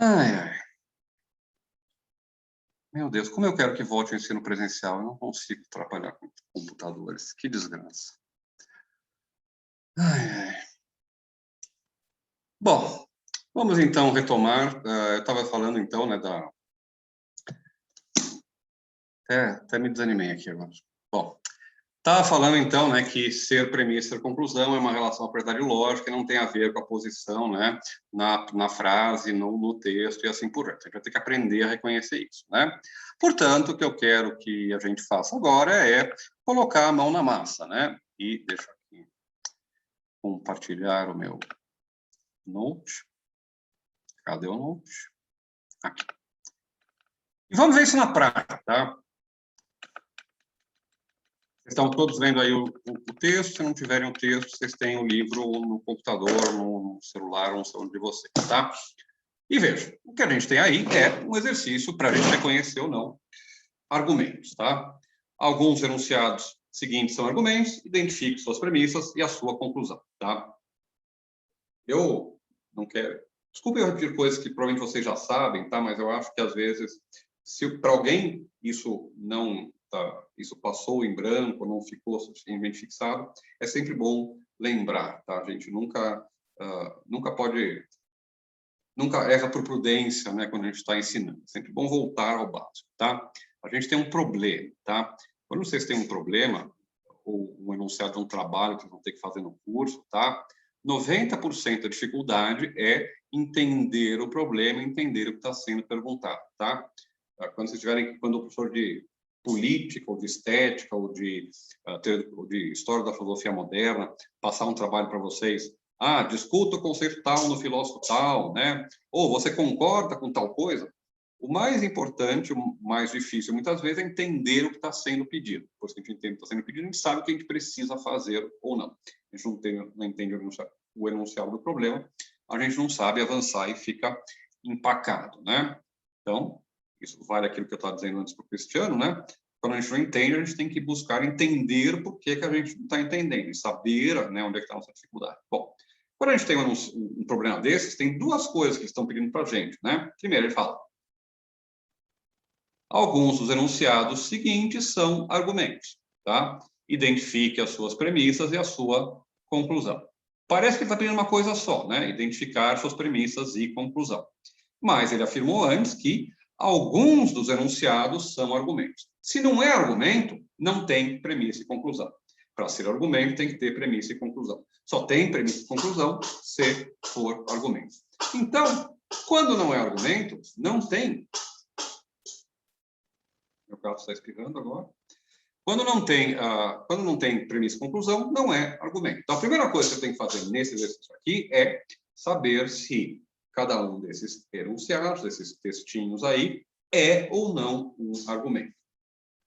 Ai, ai. Meu Deus, como eu quero que volte o ensino presencial, eu não consigo trabalhar com computadores. Que desgraça. Ai, ai. Bom, vamos então retomar. Eu estava falando então, né, até me desanimei aqui agora. Bom, estava falando então, né, que ser premissa e ser conclusão é uma relação à verdade lógica e não tem a ver com a posição, né, na frase, no texto e assim por diante. A gente vai ter que aprender a reconhecer isso, né? Portanto, o que eu quero que a gente faça agora é colocar a mão na massa, né? E deixa aqui compartilhar o meu Note. Cadê o Note? Aqui. E vamos ver isso na prática, tá? Estão todos vendo aí o texto. Se não tiverem o texto, vocês têm o livro no computador, no celular, no celular de vocês, tá? E veja, o que a gente tem aí é um exercício para a gente reconhecer ou não argumentos, tá? Alguns enunciados seguintes são argumentos, identifique suas premissas e a sua conclusão, tá? Eu não quero... Desculpe eu repetir coisas que provavelmente vocês já sabem, tá? Mas eu acho que, às vezes, se para alguém isso não... isso passou em branco, não ficou suficientemente fixado, é sempre bom lembrar, tá? A gente nunca erra por prudência, né, quando a gente está ensinando. É sempre bom voltar ao básico, tá? A gente tem um problema, tá? Quando vocês têm um problema, ou um enunciado de um trabalho que vão ter que fazer no curso, tá? 90% da dificuldade é entender o problema, entender o que está sendo perguntado, tá? Quando o professor de política, ou de estética, ou de história da filosofia moderna passar um trabalho para vocês, discuta o conceito tal no filósofo tal, né? Ou você concorda com tal coisa? O mais importante, o mais difícil, muitas vezes, é entender o que está sendo pedido. Depois que a gente entende o que está sendo pedido, a gente sabe o que a gente precisa fazer ou não. A gente não entende o enunciado do problema, a gente não sabe avançar e fica empacado, né? Então, isso vale aquilo que eu estava dizendo antes para o Cristiano, né? Quando a gente não entende, a gente tem que buscar entender por que a gente não está entendendo, e saber, né, onde é que está a nossa dificuldade. Bom, quando a gente tem um problema desses, tem duas coisas que estão pedindo para a gente, né? Primeiro, ele fala: alguns dos enunciados seguintes são argumentos, tá? Identifique as suas premissas e a sua conclusão. Parece que ele está pedindo uma coisa só, né? Identificar suas premissas e conclusão. Mas ele afirmou antes que alguns dos enunciados são argumentos. Se não é argumento, não tem premissa e conclusão. Para ser argumento, tem que ter premissa e conclusão. Só tem premissa e conclusão se for argumento. Então, quando não é argumento, não tem... Meu gato está espirrando agora. Quando não tem premissa e conclusão, não é argumento. Então, a primeira coisa que eu tenho que fazer nesse exercício aqui é saber se cada um desses enunciados, desses textinhos aí, é ou não um argumento.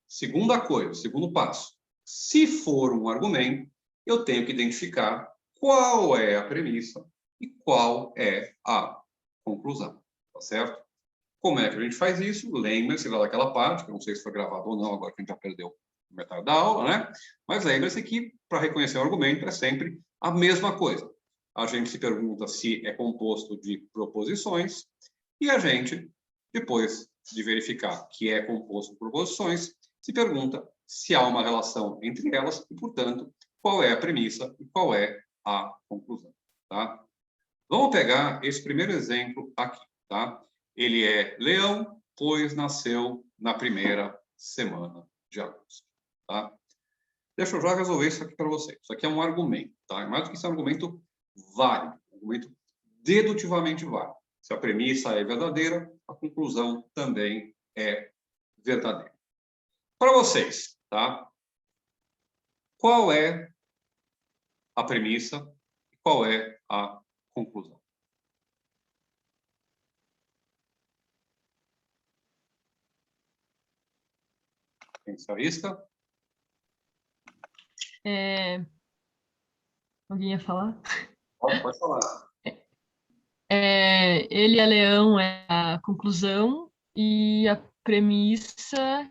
Segunda coisa, segundo passo. Se for um argumento, eu tenho que identificar qual é a premissa e qual é a conclusão. Tá certo? Como é que a gente faz isso? Lembre-se lá daquela parte, que eu não sei se foi gravado ou não, agora que a gente já perdeu metade da aula, né? Mas lembre-se que, para reconhecer um argumento, é sempre a mesma coisa. A gente se pergunta se é composto de proposições e a gente, depois de verificar que é composto por proposições, se pergunta se há uma relação entre elas e, portanto, qual é a premissa e qual é a conclusão, tá? Vamos pegar esse primeiro exemplo aqui, tá? Ele é leão, pois nasceu na primeira semana de agosto, tá? Deixa eu já resolver isso aqui para vocês. Isso aqui é um argumento, tá? É mais do que isso, é um argumento válido, um argumento dedutivamente válido. Se a premissa é verdadeira, a conclusão também é verdadeira. Para vocês, tá? Qual é a premissa e qual é a conclusão? Quem se arrisca? Alguém ia falar? Pode falar. Ele é leão é a conclusão e a premissa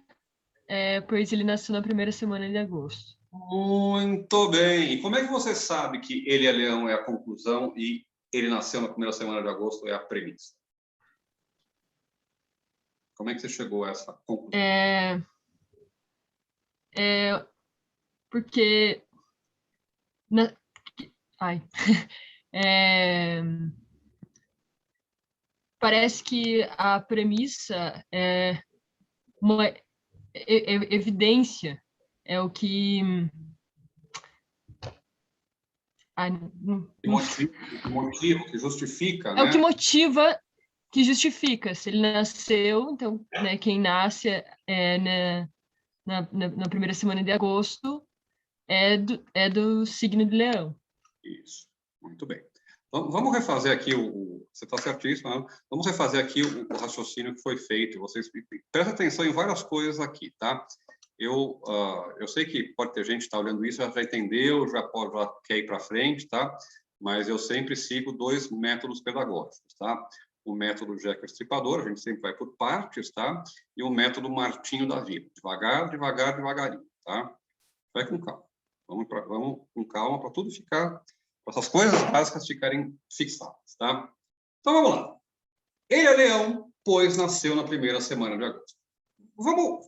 é pois ele nasceu na primeira semana de agosto. Muito bem. E como é que você sabe que ele é leão é a conclusão e ele nasceu na primeira semana de agosto é a premissa? Como é que você chegou a essa conclusão? Porque... parece que a premissa é uma evidência, é o que... motivo, que justifica, é o que né? motiva, que justifica. Se ele nasceu, então, né, quem nasce na primeira semana de agosto é do signo de Leão. Isso, muito bem. Vamos refazer aqui você está certíssimo, né? Vamos refazer aqui o raciocínio que foi feito. Vocês prestem atenção em várias coisas aqui, tá? Eu sei que pode ter gente que está olhando isso, já entendeu, já quer ir para frente, tá? Mas eu sempre sigo 2 métodos pedagógicos, tá? O método Jekyll Stripador, a gente sempre vai por partes, tá? E o método Martinho da Vila, devagar, devagar, devagarinho, tá? Vai com calma. Vamos com calma para tudo ficar, para essas coisas básicas ficarem fixadas, tá? Então vamos lá. Ele é leão, pois nasceu na primeira semana de agosto. Vamos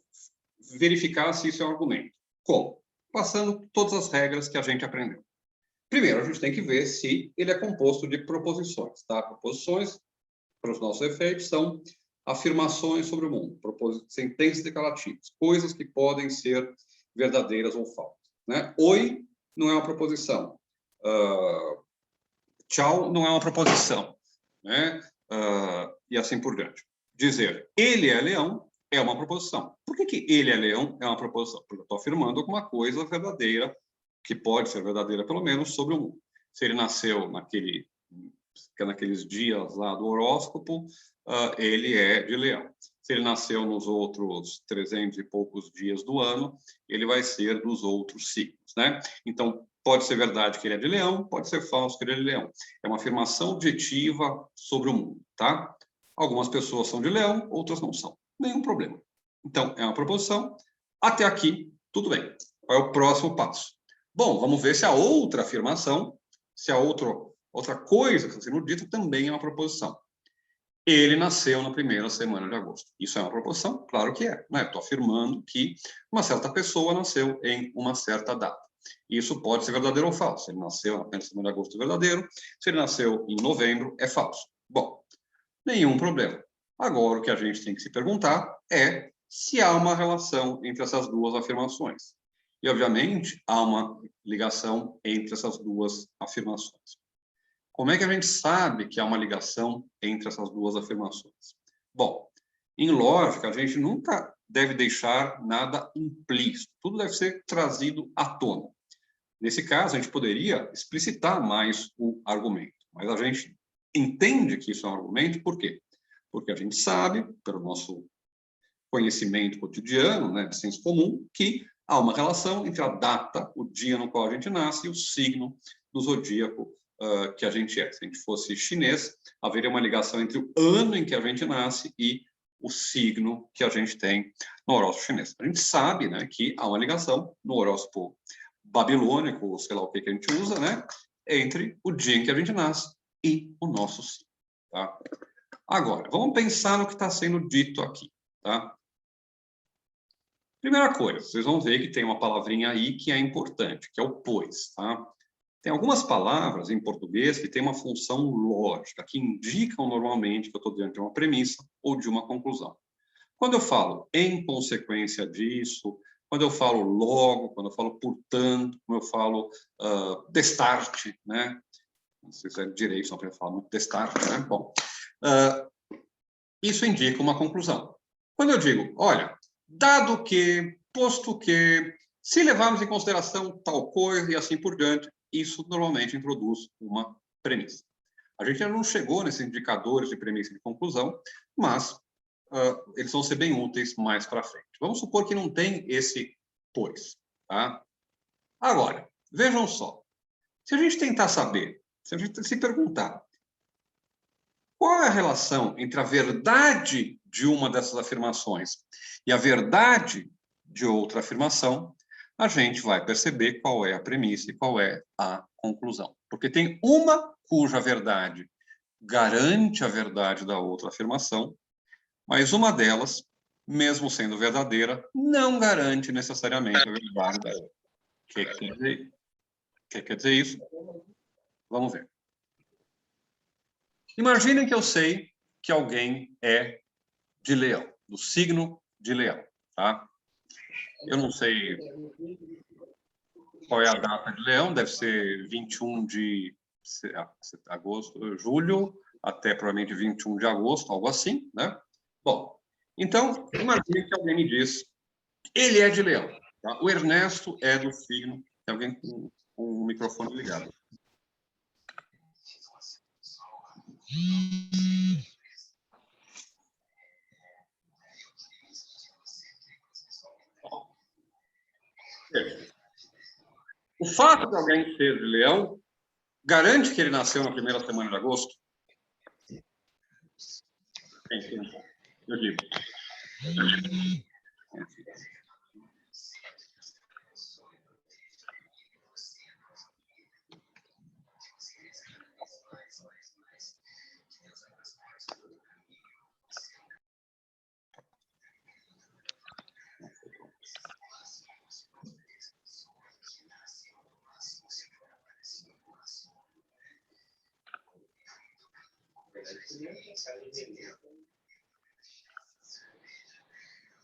verificar se isso é um argumento. Como? Passando todas as regras que a gente aprendeu. Primeiro, a gente tem que ver se ele é composto de proposições, tá? Proposições, para os nossos efeitos, são afirmações sobre o mundo, sentenças declarativas, coisas que podem ser verdadeiras ou falsas, né? Oi não é uma proposição. Tchau não é uma proposição, né? E assim por diante. Dizer ele é leão é uma proposição. Por que ele é leão é uma proposição? Porque eu estou afirmando alguma coisa verdadeira, que pode ser verdadeira pelo menos, sobre o mundo. Se ele nasceu naqueles dias lá do horóscopo, ele é de leão. Se ele nasceu nos outros 300 e poucos dias do ano, ele vai ser dos outros signos, né? Então, pode ser verdade que ele é de leão, pode ser falso que ele é de leão. É uma afirmação objetiva sobre o mundo, tá? Algumas pessoas são de leão, outras não são. Nenhum problema. Então, é uma proposição. Até aqui, tudo bem. Qual é o próximo passo? Bom, vamos ver se a outra afirmação, se a outra coisa que está sendo dita também é uma proposição. Ele nasceu na primeira semana de agosto. Isso é uma proposição? Claro que é. Né? Estou afirmando que uma certa pessoa nasceu em uma certa data. Isso pode ser verdadeiro ou falso. Se ele nasceu na primeira semana de agosto, é verdadeiro. Se ele nasceu em novembro, é falso. Bom, nenhum problema. Agora, o que a gente tem que se perguntar é se há uma relação entre essas duas afirmações. E, obviamente, há uma ligação entre essas duas afirmações. Como é que a gente sabe que há uma ligação entre essas duas afirmações? Bom, em lógica, a gente nunca deve deixar nada implícito. Tudo deve ser trazido à tona. Nesse caso, a gente poderia explicitar mais o argumento. Mas a gente entende que isso é um argumento, por quê? Porque a gente sabe, pelo nosso conhecimento cotidiano, né, de senso comum, que há uma relação entre a data, o dia no qual a gente nasce, e o signo do zodíaco que a gente é. Se a gente fosse chinês, haveria uma ligação entre o ano em que a gente nasce e o signo que a gente tem no horóscopo chinês. A gente sabe, né, que há uma ligação no horóscopo babilônico, ou sei lá o que a gente usa, né, entre o dia em que a gente nasce e o nosso signo. Tá? Agora, vamos pensar no que está sendo dito aqui. Tá? Primeira coisa, vocês vão ver que tem uma palavrinha aí que é importante, que é o pois. Tá? Tem algumas palavras em português que têm uma função lógica, que indicam normalmente que eu estou diante de uma premissa ou de uma conclusão. Quando eu falo em consequência disso, quando eu falo logo, quando eu falo portanto, quando eu falo destarte, né? Não sei se é direito, só para falar muito destarte, né? Bom, isso indica uma conclusão. Quando eu digo, olha, dado que, posto que, se levarmos em consideração tal coisa e assim por diante, isso normalmente introduz uma premissa. A gente ainda não chegou nesses indicadores de premissa e de conclusão, mas eles vão ser bem úteis mais para frente. Vamos supor que não tem esse pois. Tá? Agora, vejam só. Se a gente tentar saber, se a gente se perguntar qual é a relação entre a verdade de uma dessas afirmações e a verdade de outra afirmação, a gente vai perceber qual é a premissa e qual é a conclusão. Porque tem uma cuja verdade garante a verdade da outra afirmação mas uma delas, mesmo sendo verdadeira, não garante necessariamente a verdade da outra. O que quer dizer isso? Vamos ver. Imaginem que eu sei que alguém é de Leão, do signo de Leão, tá? Eu não sei qual é a data de Leão, deve ser 21 de agosto, julho, até provavelmente 21 de agosto, algo assim, né? Bom, então, imagine que alguém me diz, ele é de Leão, tá? O Ernesto é do signo, tem alguém com o microfone ligado. O fato de alguém ser de Leão garante que ele nasceu na primeira semana de agosto? Eu digo.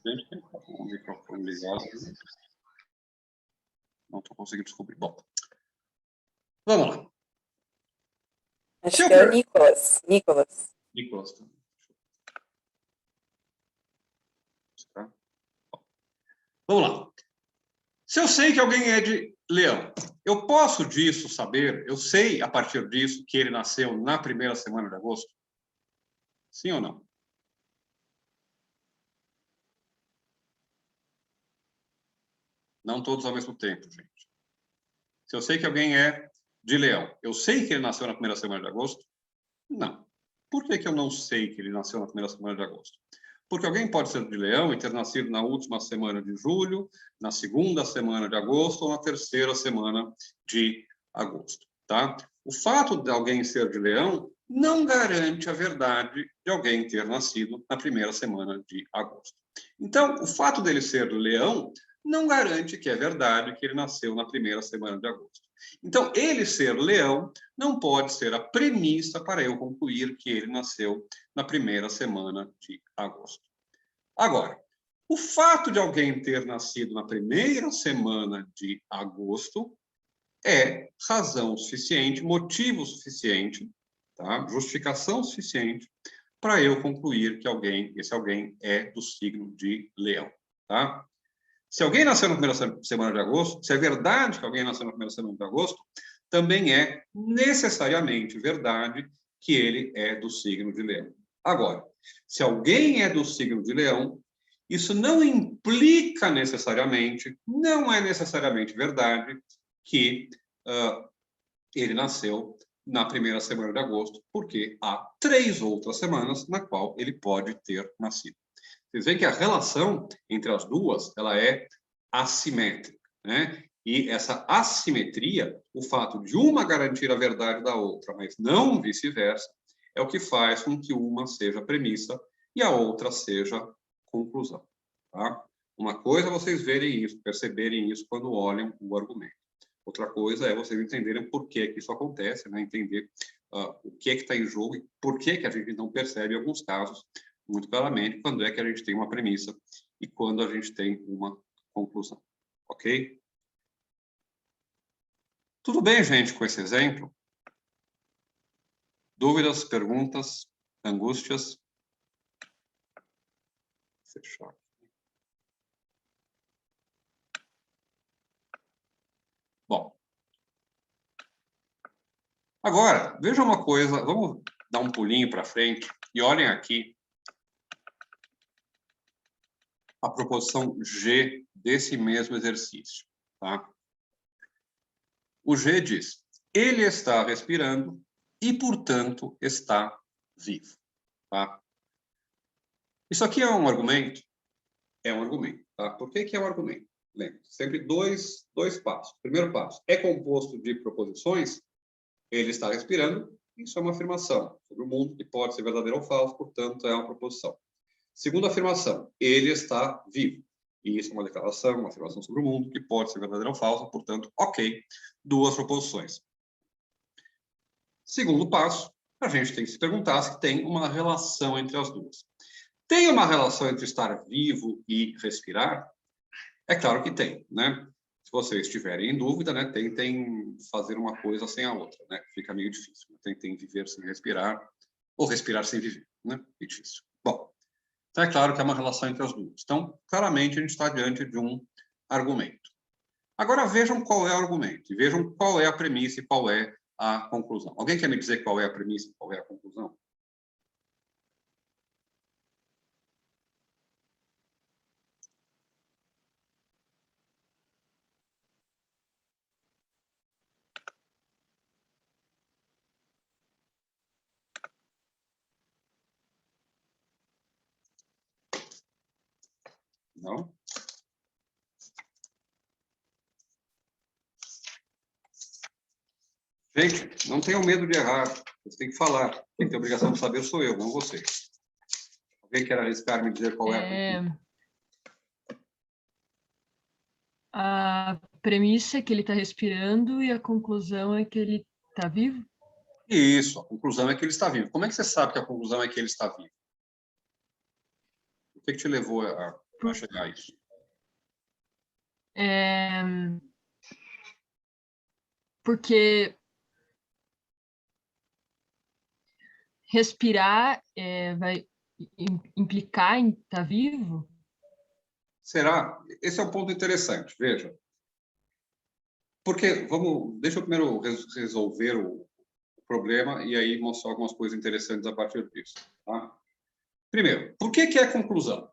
Gente, tem o microfone ligado. Não estou conseguindo descobrir. Bom, vamos lá. Acho que é o Nicolas. Nicolas. Tá? Vamos lá. Se eu sei que alguém é de Leão, eu posso disso saber, eu sei a partir disso que ele nasceu na primeira semana de agosto? Sim ou não? Não todos ao mesmo tempo, gente. Se eu sei que alguém é de Leão, eu sei que ele nasceu na primeira semana de agosto? Não. Por que eu não sei que ele nasceu na primeira semana de agosto? Porque alguém pode ser de Leão e ter nascido na última semana de julho, na segunda semana de agosto ou na terceira semana de agosto, tá? O fato de alguém ser de Leão não garante a verdade de alguém ter nascido na primeira semana de agosto. Então, o fato dele ser de Leão não garante que é verdade que ele nasceu na primeira semana de agosto. Então, ele ser Leão não pode ser a premissa para eu concluir que ele nasceu na primeira semana de agosto. Agora, o fato de alguém ter nascido na primeira semana de agosto é razão suficiente, motivo suficiente, tá? Justificação suficiente para eu concluir que esse alguém é do signo de Leão, tá? Se alguém nasceu na primeira semana de agosto, se é verdade que alguém nasceu na primeira semana de agosto, também é necessariamente verdade que ele é do signo de Leão. Agora, se alguém é do signo de Leão, isso não implica necessariamente, não é necessariamente verdade que ele nasceu na primeira semana de agosto, porque há 3 outras semanas na qual ele pode ter nascido. Vocês veem que a relação entre as duas, ela é assimétrica, né? E essa assimetria, o fato de uma garantir a verdade da outra, mas não vice-versa, é o que faz com que uma seja premissa e a outra seja conclusão, tá? Uma coisa é vocês verem isso, perceberem isso quando olham o argumento. Outra coisa é vocês entenderem por que isso acontece, né? Entender o que está em jogo e por que a gente não percebe, em alguns casos, muito claramente, quando é que a gente tem uma premissa e quando a gente tem uma conclusão. Ok? Tudo bem, gente, com esse exemplo? Dúvidas, perguntas, angústias? Fechar. Bom. Agora, veja uma coisa, vamos dar um pulinho para frente e olhem aqui a proposição G desse mesmo exercício, tá? O G diz, ele está respirando e, portanto, está vivo, tá? Isso aqui é um argumento? É um argumento, tá? Por que é um argumento? Lembra, sempre dois passos. Primeiro passo, é composto de proposições, ele está respirando, isso é uma afirmação sobre o mundo que pode ser verdadeiro ou falso, portanto, é uma proposição. Segunda afirmação, ele está vivo. E isso é uma declaração, uma afirmação sobre o mundo, que pode ser verdadeira ou falsa, portanto, ok, duas proposições. Segundo passo, a gente tem que se perguntar se tem uma relação entre as duas. Tem uma relação entre estar vivo e respirar? É claro que tem, né? Se vocês estiverem em dúvida, né, tentem fazer uma coisa sem a outra, né? Fica meio difícil. Tentem viver sem respirar, ou respirar sem viver, né? É difícil. Bom, então é claro que há uma relação entre as duas. Então, claramente, a gente está diante de um argumento. Agora, vejam qual é o argumento, e vejam qual é a premissa e qual é a conclusão. Alguém quer me dizer qual é a premissa e qual é a conclusão? Não? Gente, não tenham medo de errar. Vocês têm que falar. Quem tem a obrigação de saber sou eu, não vocês. Alguém quer arriscar me dizer qual é a premissa? A premissa é que ele está respirando e a conclusão é que ele está vivo? Isso, a conclusão é que ele está vivo. Como é que você sabe que a conclusão é que ele está vivo? O que te levou a chegar a isso? Porque respirar vai implicar em estar vivo? Será? Esse é um ponto interessante, veja. Porque, deixa eu primeiro resolver o problema e aí mostrar algumas coisas interessantes a partir disso. Tá? Primeiro, por que é conclusão?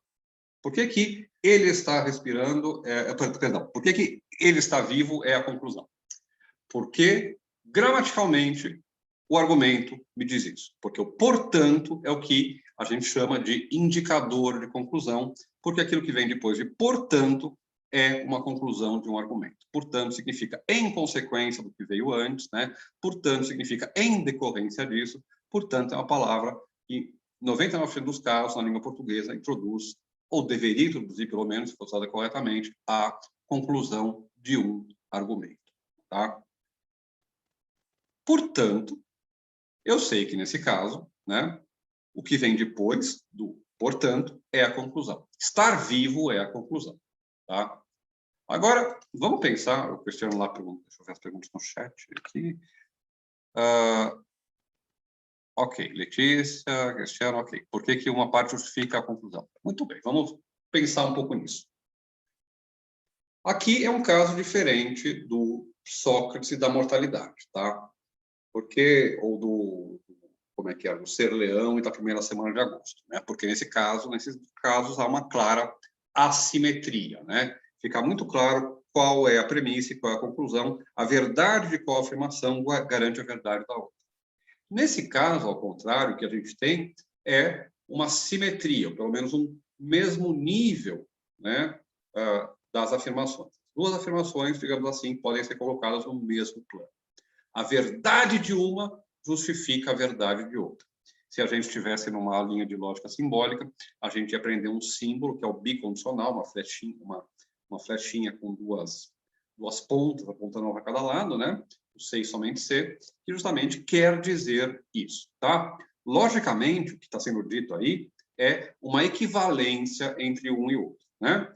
Por que ele está respirando, perdão, por que ele está vivo é a conclusão? Porque, gramaticalmente, o argumento me diz isso. Porque o portanto é o que a gente chama de indicador de conclusão, porque aquilo que vem depois de portanto é uma conclusão de um argumento. Portanto, significa em consequência do que veio antes, né? Portanto, significa em decorrência disso. Portanto, é uma palavra que, em 99% dos casos, na língua portuguesa, introduz, ou deveria introduzir, pelo menos, se for usada corretamente, a conclusão de um argumento. Tá? Portanto, eu sei que, nesse caso, né, o que vem depois do portanto é a conclusão. Estar vivo é a conclusão. Tá? Agora, vamos pensar, o Cristiano lá pergunta, deixa eu ver as perguntas no chat aqui. Ok, Letícia, Cristiano, ok. Por que uma parte justifica a conclusão? Muito bem, vamos pensar um pouco nisso. Aqui é um caso diferente do Sócrates e da mortalidade, tá? Como é que é, do Ser Leão e da primeira semana de agosto, né? Porque nesses casos há uma clara assimetria, né? Fica muito claro qual é a premissa e qual é a conclusão, a verdade de qual afirmação garante a verdade da outra. Nesse caso, ao contrário, o que a gente tem é uma simetria, ou pelo menos um mesmo nível, né, das afirmações. Duas afirmações, digamos assim, podem ser colocadas no mesmo plano. A verdade de uma justifica a verdade de outra. Se a gente estivesse numa linha de lógica simbólica, a gente ia aprender um símbolo, que é o bicondicional, uma flechinha com duas pontas apontando para cada lado, né? O C e somente C, que justamente quer dizer isso, tá? Logicamente, o que está sendo dito aí é uma equivalência entre um e outro, né?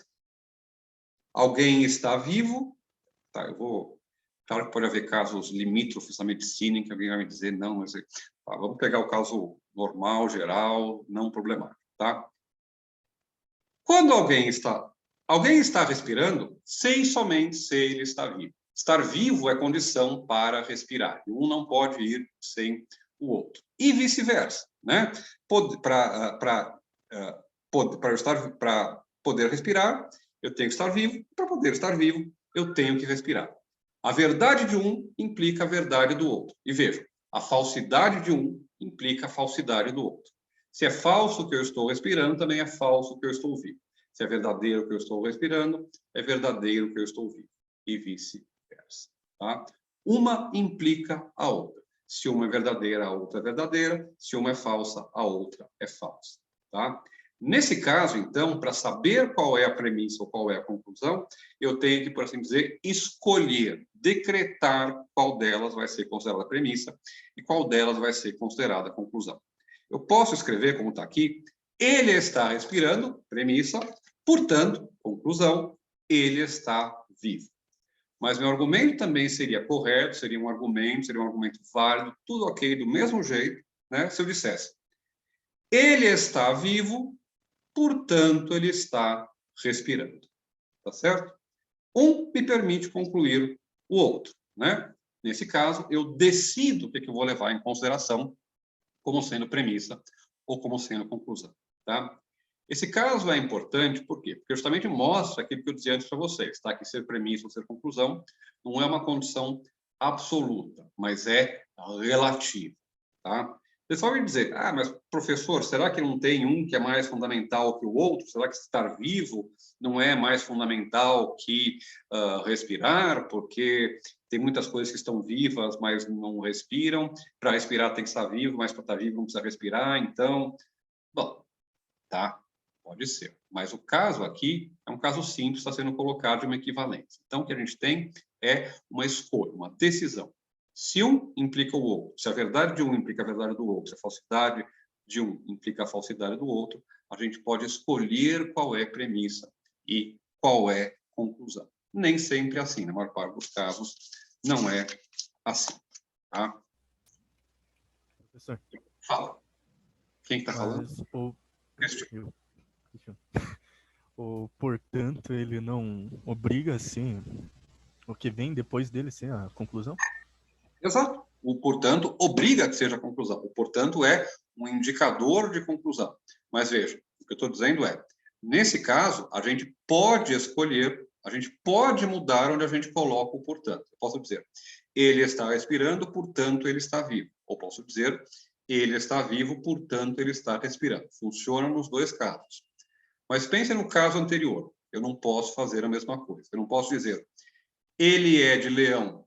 Alguém está vivo, tá? Claro que pode haver casos limítrofes na medicina em que alguém vai me dizer, não, mas vamos pegar o caso normal, geral, não problemático, tá? Quando alguém está respirando, sem somente se ele está vivo. Estar vivo é condição para respirar. Um não pode ir sem o outro. E vice-versa, né? Para poder respirar, eu tenho que estar vivo. Para poder estar vivo, eu tenho que respirar. A verdade de um implica a verdade do outro. E veja, a falsidade de um implica a falsidade do outro. Se é falso que eu estou respirando, também é falso que eu estou vivo. Se é verdadeiro que eu estou respirando, é verdadeiro que eu estou vivo. E vice-versa. Tá? Uma implica a outra. Se uma é verdadeira, a outra é verdadeira. Se uma é falsa, a outra é falsa. Tá? Nesse caso, então, para saber qual é a premissa ou qual é a conclusão, eu tenho que, por assim dizer, escolher, decretar qual delas vai ser considerada premissa e qual delas vai ser considerada conclusão. Eu posso escrever, como está aqui, ele está respirando, premissa, portanto, conclusão, ele está vivo. Mas meu argumento também seria correto, seria um argumento válido, tudo ok, do mesmo jeito, né? Se eu dissesse, ele está vivo, portanto, ele está respirando. Tá certo? Um me permite concluir o outro, né? Nesse caso, eu decido o que eu vou levar em consideração como sendo premissa ou como sendo conclusão, tá? Esse caso é importante, por quê? Porque justamente mostra aquilo que eu dizia antes para vocês, tá? Que ser premissa ou ser conclusão não é uma condição absoluta, mas é relativa, tá? O pessoal vai dizer, mas professor, será que não tem um que é mais fundamental que o outro? Será que estar vivo não é mais fundamental que respirar? Porque tem muitas coisas que estão vivas, mas não respiram. Para respirar tem que estar vivo, mas para estar vivo não precisa respirar. Então, bom, tá? Pode ser. Mas o caso aqui é um caso simples, está sendo colocado de uma equivalência. Então, o que a gente tem é uma escolha, uma decisão. Se um implica o outro, se a verdade de um implica a verdade do outro, se a falsidade de um implica a falsidade do outro, a gente pode escolher qual é premissa e qual é conclusão. Nem sempre é assim, na maior parte dos casos, não é assim. Tá? Professor. Fala. Quem está falando? Portanto, ele não obriga, assim, o que vem depois dele ser a conclusão? Exato. O portanto obriga que seja a conclusão. O portanto é um indicador de conclusão. Mas veja, o que eu estou dizendo é, nesse caso, a gente pode escolher, a gente pode mudar onde a gente coloca o portanto. Eu posso dizer, ele está respirando, portanto ele está vivo. Ou posso dizer, ele está vivo, portanto ele está respirando. Funciona nos dois casos. Mas pense no caso anterior. Eu não posso fazer a mesma coisa. Eu não posso dizer, ele é de Leão,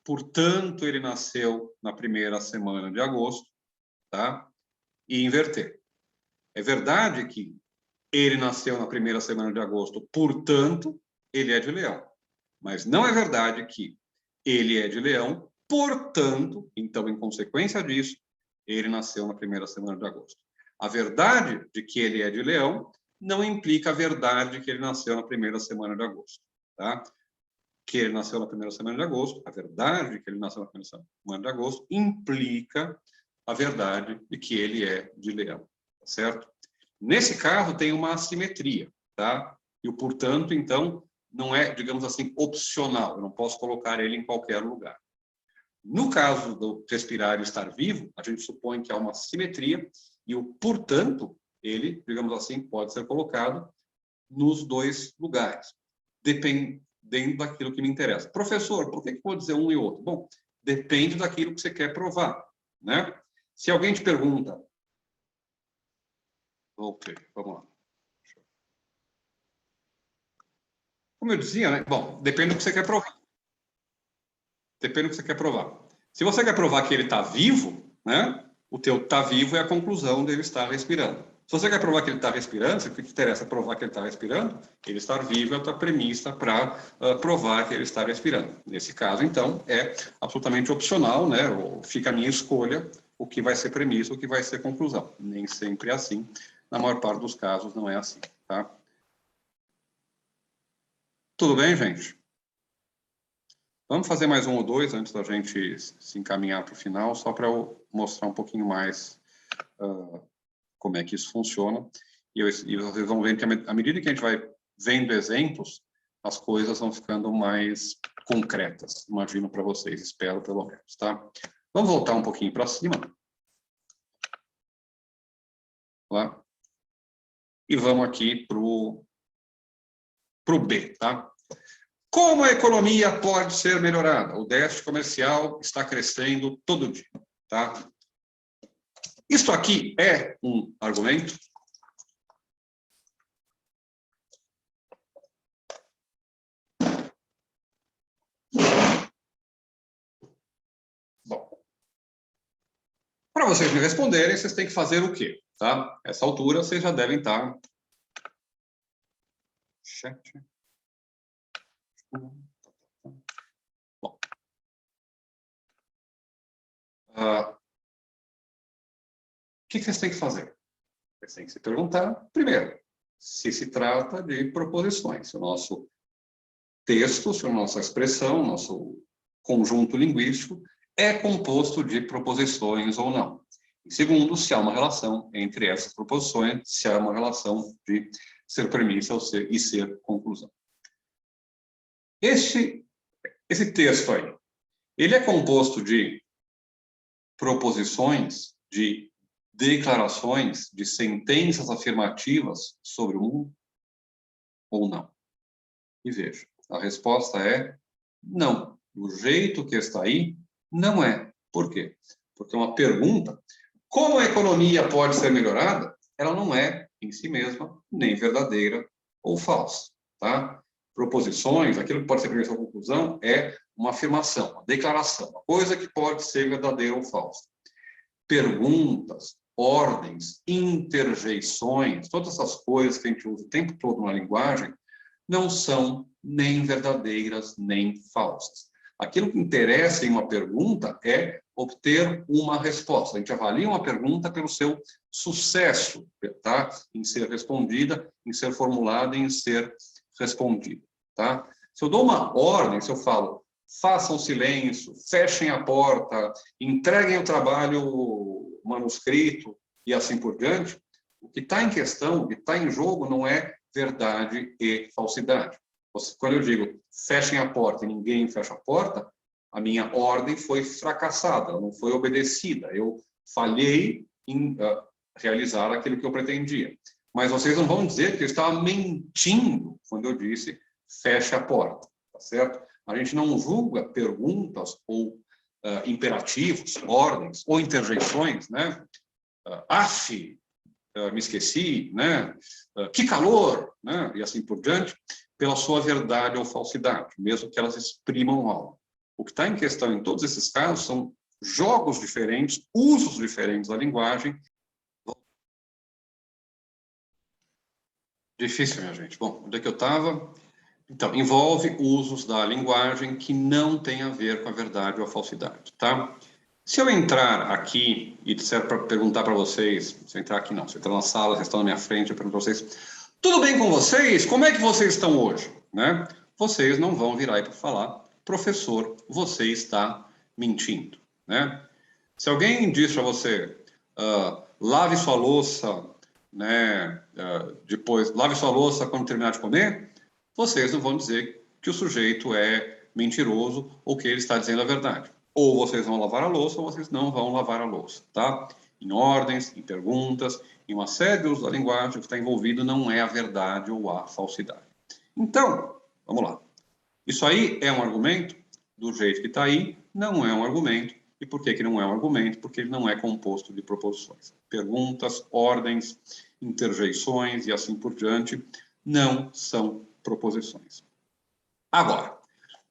portanto, ele nasceu na primeira semana de agosto, tá? E inverter. É verdade que ele nasceu na primeira semana de agosto, portanto, ele é de Leão. Mas não é verdade que ele é de Leão, portanto, então, em consequência disso, ele nasceu na primeira semana de agosto. A verdade de que ele é de Leão não implica a verdade de que ele nasceu na primeira semana de agosto, tá? Que ele nasceu na primeira semana de agosto, a verdade de que ele nasceu na primeira semana de agosto implica a verdade de que ele é de Leão, tá certo? Nesse caso, tem uma assimetria, tá? E o portanto, então, não é, digamos assim, opcional, eu não posso colocar ele em qualquer lugar. No caso do respirar e estar vivo, a gente supõe que há uma simetria e o portanto, ele, digamos assim, pode ser colocado nos dois lugares, dependendo daquilo que me interessa. Professor, por que eu vou dizer um e outro? Bom, depende daquilo que você quer provar, né? Se alguém te pergunta... Ok, vamos lá. Como eu dizia, né? Bom, depende do que você quer provar. Depende do que você quer provar. Se você quer provar que ele está vivo, né? O teu está vivo é a conclusão dele estar respirando. Se você quer provar que ele está respirando, se o que te interessa é provar que ele está respirando, ele estar vivo é a tua premissa para provar que ele está respirando. Nesse caso, então, é absolutamente opcional, né? Fica a minha escolha o que vai ser premissa, o que vai ser conclusão. Nem sempre é assim. Na maior parte dos casos, não é assim, tá? Tudo bem, gente? Vamos fazer mais um ou dois antes da gente se encaminhar para o final, só para eu mostrar um pouquinho mais como é que isso funciona. E vocês vão ver que à medida que a gente vai vendo exemplos, as coisas vão ficando mais concretas, imagino para vocês, espero pelo menos, tá? Vamos voltar um pouquinho para cima. Lá. E vamos aqui para o B, tá? Como a economia pode ser melhorada? O déficit comercial está crescendo todo dia, tá? Isto aqui é um argumento? Bom. Para vocês me responderem, vocês têm que fazer o quê? Tá? Essa altura, vocês já devem estar... Chat. Bom. O que vocês têm que fazer? Vocês têm que se perguntar, primeiro, se trata de proposições. Se o nosso texto, se a nossa expressão, nosso conjunto linguístico é composto de proposições ou não. E segundo, se há uma relação entre essas proposições, se há uma relação de ser premissa e ser conclusão. Esse texto aí, ele é composto de proposições, de declarações, de sentenças afirmativas sobre o mundo ou não? E veja, a resposta é não. Do jeito que está aí, não é. Por quê? Porque uma pergunta, como a economia pode ser melhorada, ela não é, em si mesma, nem verdadeira ou falsa. Tá? Proposições, aquilo que pode ser premissa ou conclusão, é uma afirmação, uma declaração, uma coisa que pode ser verdadeira ou falsa. Perguntas, ordens, interjeições, todas essas coisas que a gente usa o tempo todo na linguagem, não são nem verdadeiras nem falsas. Aquilo que interessa em uma pergunta é obter uma resposta. A gente avalia uma pergunta pelo seu sucesso, tá? Em ser respondida, em ser formulada e em ser respondida, tá? Se eu dou uma ordem, se eu falo, façam silêncio, fechem a porta, entreguem o trabalho manuscrito e assim por diante, o que está em questão, o que está em jogo não é verdade e falsidade. Quando eu digo fechem a porta e ninguém fecha a porta, a minha ordem foi fracassada, ela não foi obedecida. Eu falhei em realizar aquilo que eu pretendia. Mas vocês não vão dizer que eu estava mentindo quando eu disse feche a porta, tá certo? A gente não julga perguntas ou imperativos, ordens ou interjeições, né? Me esqueci, né? Que calor, né? E assim por diante, pela sua verdade ou falsidade, mesmo que elas exprimam algo. O que está em questão em todos esses casos são jogos diferentes, usos diferentes da linguagem. Difícil, minha gente. Bom, onde é que eu estava? Então, envolve usos da linguagem que não tem a ver com a verdade ou a falsidade, tá? Se eu entrar aqui e disser para perguntar para vocês, se eu entrar aqui não, se eu entrar na sala, vocês estão na minha frente, eu pergunto para vocês, tudo bem com vocês? Como é que vocês estão hoje? Né? Vocês não vão virar aí para falar, professor, você está mentindo, né? Se alguém diz para você, lave sua louça, né? Depois, lave sua louça quando terminar de comer, vocês não vão dizer que o sujeito é mentiroso ou que ele está dizendo a verdade. Ou vocês vão lavar a louça, ou vocês não vão lavar a louça, tá? Em ordens, em perguntas, em uma série de usos da linguagem, o que está envolvido não é a verdade ou a falsidade. Então, vamos lá. Isso aí é um argumento? Do jeito que está aí, não é um argumento. E por que não é um argumento? Porque ele não é composto de proposições. Perguntas, ordens, interjeições e assim por diante não são proposições. Agora,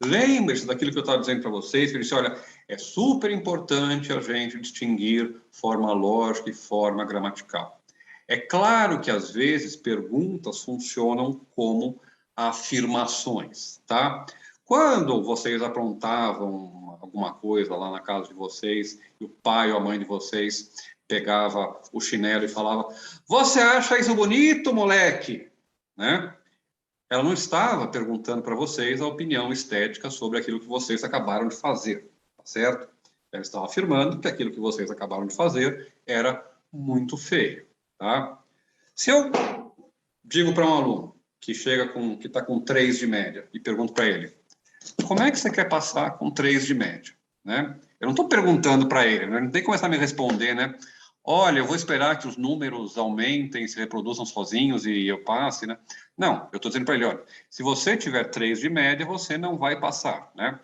lembre-se daquilo que eu estava dizendo para vocês, que eu disse, olha, é super importante a gente distinguir forma lógica e forma gramatical. É claro que, às vezes, perguntas funcionam como afirmações, tá? Quando vocês aprontavam alguma coisa lá na casa de vocês, e o pai ou a mãe de vocês pegava o chinelo e falava, você acha isso bonito, moleque? Né? Ela não estava perguntando para vocês a opinião estética sobre aquilo que vocês acabaram de fazer, tá certo? Ela estava afirmando que aquilo que vocês acabaram de fazer era muito feio, tá? Se eu digo para um aluno que está com 3 de média e pergunto para ele, como é que você quer passar com 3 de média? Né? Eu não estou perguntando para ele, né? Ele não tem que começar a me responder, né? Olha, eu vou esperar que os números aumentem, se reproduzam sozinhos e eu passe, né? Não, eu estou dizendo para ele, olha, se você tiver 3 de média, você não vai passar, né?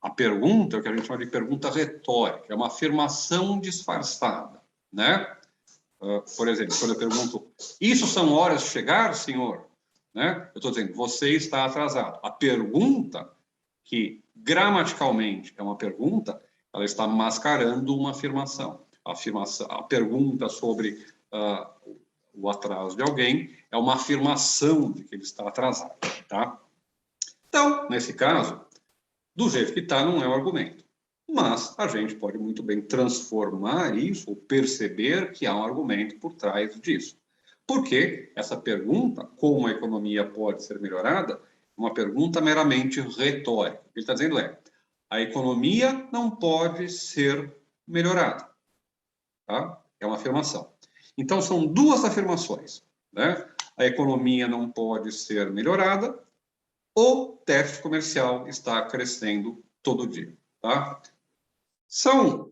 A pergunta é o que a gente chama de pergunta retórica, é uma afirmação disfarçada, né? Por exemplo, quando eu pergunto, isso são horas de chegar, senhor? Né? Eu estou dizendo, você está atrasado. A pergunta, que gramaticalmente é uma pergunta, ela está mascarando uma afirmação. afirmação, a pergunta sobre o atraso de alguém é uma afirmação de que ele está atrasado, tá? Então, nesse caso, do jeito que está, não é um argumento. Mas a gente pode muito bem transformar isso, ou perceber que há um argumento por trás disso. Porque essa pergunta, como a economia pode ser melhorada, é uma pergunta meramente retórica. O que ele está dizendo é, a economia não pode ser melhorada. Tá? É uma afirmação. Então, são duas afirmações, né? A economia não pode ser melhorada, o déficit comercial está crescendo todo dia, tá? São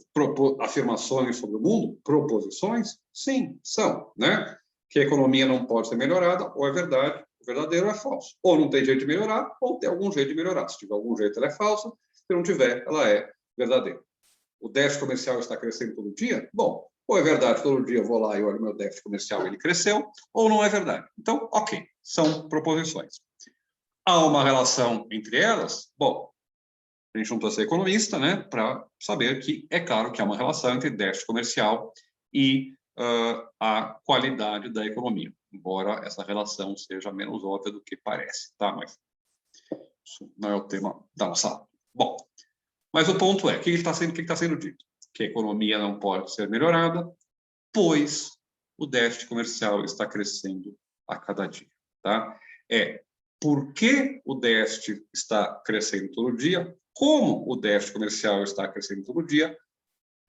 afirmações sobre o mundo? Proposições? Sim, são, né? Que a economia não pode ser melhorada, ou é verdade, o verdadeiro é falso. Ou não tem jeito de melhorar, ou tem algum jeito de melhorar. Se tiver algum jeito, ela é falsa, se não tiver, ela é verdadeira. O déficit comercial está crescendo todo dia? Bom, ou é verdade, todo dia eu vou lá e olho meu déficit comercial, ele cresceu, ou não é verdade. Então, ok, são proposições. Há uma relação entre elas? Bom, a gente não precisa ser economista, né, para saber que é claro que há uma relação entre déficit comercial e a qualidade da economia, embora essa relação seja menos óbvia do que parece, tá? Mas isso não é o tema da nossa aula. Bom, mas o ponto é, o que está sendo dito? Que a economia não pode ser melhorada, pois o déficit comercial está crescendo a cada dia, tá? Por que o déficit está crescendo todo dia? Como o déficit comercial está crescendo todo dia?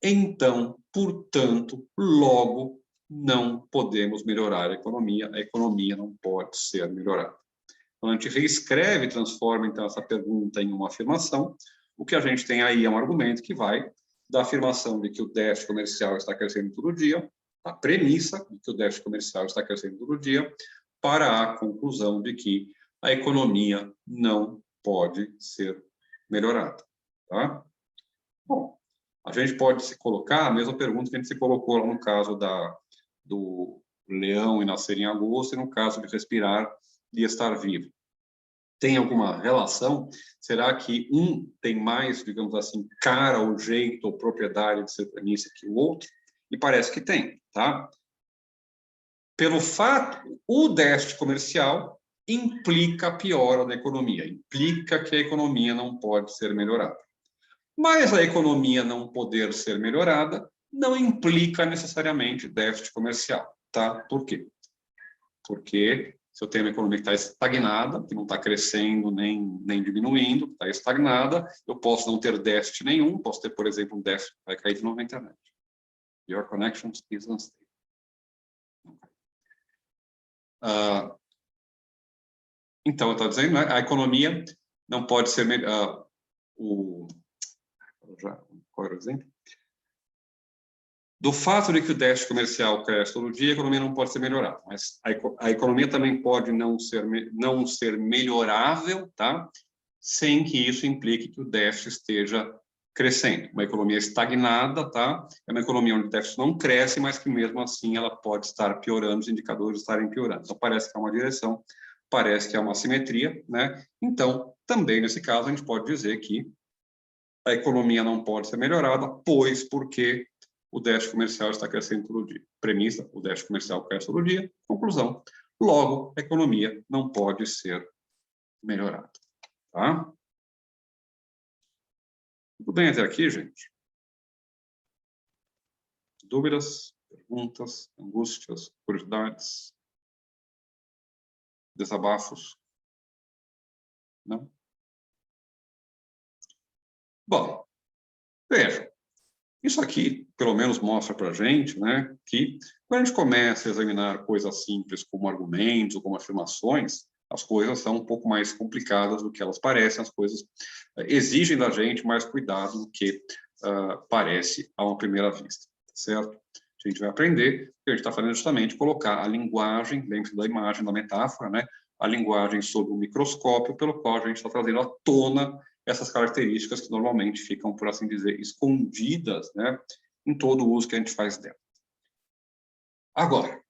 Então, portanto, logo, não podemos melhorar a economia não pode ser melhorada. Quando a gente reescreve e transforma, então, essa pergunta em uma afirmação, o que a gente tem aí é um argumento que vai da afirmação de que o déficit comercial está crescendo todo dia, a premissa de que o déficit comercial está crescendo todo dia, para a conclusão de que a economia não pode ser melhorada. Tá? Bom, a gente pode se colocar a mesma pergunta que a gente se colocou lá no caso do leão e nascer em agosto, e no caso de respirar e estar vivo. Tem alguma relação? Será que um tem mais, digamos assim, cara ou jeito ou propriedade de ser premissa que o outro? E parece que tem, tá? Pelo fato, o déficit comercial implica a piora da economia, implica que a economia não pode ser melhorada. Mas a economia não poder ser melhorada não implica necessariamente déficit comercial, tá? Por quê? Porque se eu tenho uma economia que está estagnada, que não está crescendo nem diminuindo, está estagnada, eu posso não ter déficit nenhum, posso ter, por exemplo, um déficit que vai cair de novo na internet. Your connection is unstable. Então, eu estou dizendo, né, a economia não pode ser... qual era o exemplo? Do fato de que o déficit comercial cresce todo dia, a economia não pode ser melhorada. Mas a economia também pode não ser melhorável, tá? Sem que isso implique que o déficit esteja crescendo. Uma economia estagnada, tá? É uma economia onde o déficit não cresce, mas que mesmo assim ela pode estar piorando, os indicadores estarem piorando. Então, parece que há uma direção, parece que há uma simetria, né? Então, também nesse caso, a gente pode dizer que a economia não pode ser melhorada, porque o déficit comercial está crescendo todo dia. Premissa, o déficit comercial cresce todo dia. Conclusão, logo, a economia não pode ser melhorada. Tá? Tudo bem até aqui, gente? Dúvidas, perguntas, angústias, curiosidades, desabafos? Não? Bom, veja, isso aqui, pelo menos, mostra para a gente, né, que quando a gente começa a examinar coisas simples como argumentos ou como afirmações, as coisas são um pouco mais complicadas do que elas parecem, as coisas exigem da gente mais cuidado do que parece a uma primeira vista, certo? A gente vai aprender, o que a gente está fazendo justamente colocar a linguagem dentro da imagem, da metáfora, né, a linguagem sob o microscópio, pelo qual a gente está trazendo à tona essas características que normalmente ficam, por assim dizer, escondidas, né, em todo o uso que a gente faz dela. Agora,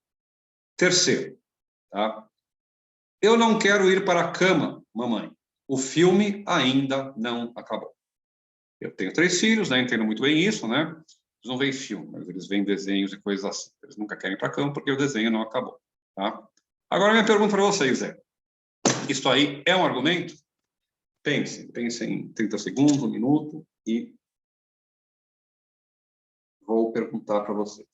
terceiro, tá? Eu não quero ir para a cama, mamãe. O filme ainda não acabou. Eu tenho 3 filhos, né, entendo muito bem isso, né? Eles não veem filme, mas eles veem desenhos e coisas assim. Eles nunca querem ir para a cama porque o desenho não acabou. Tá? Agora, minha pergunta para vocês é, isso aí é um argumento? Pense em 30 segundos, 1 minuto, e vou perguntar para vocês.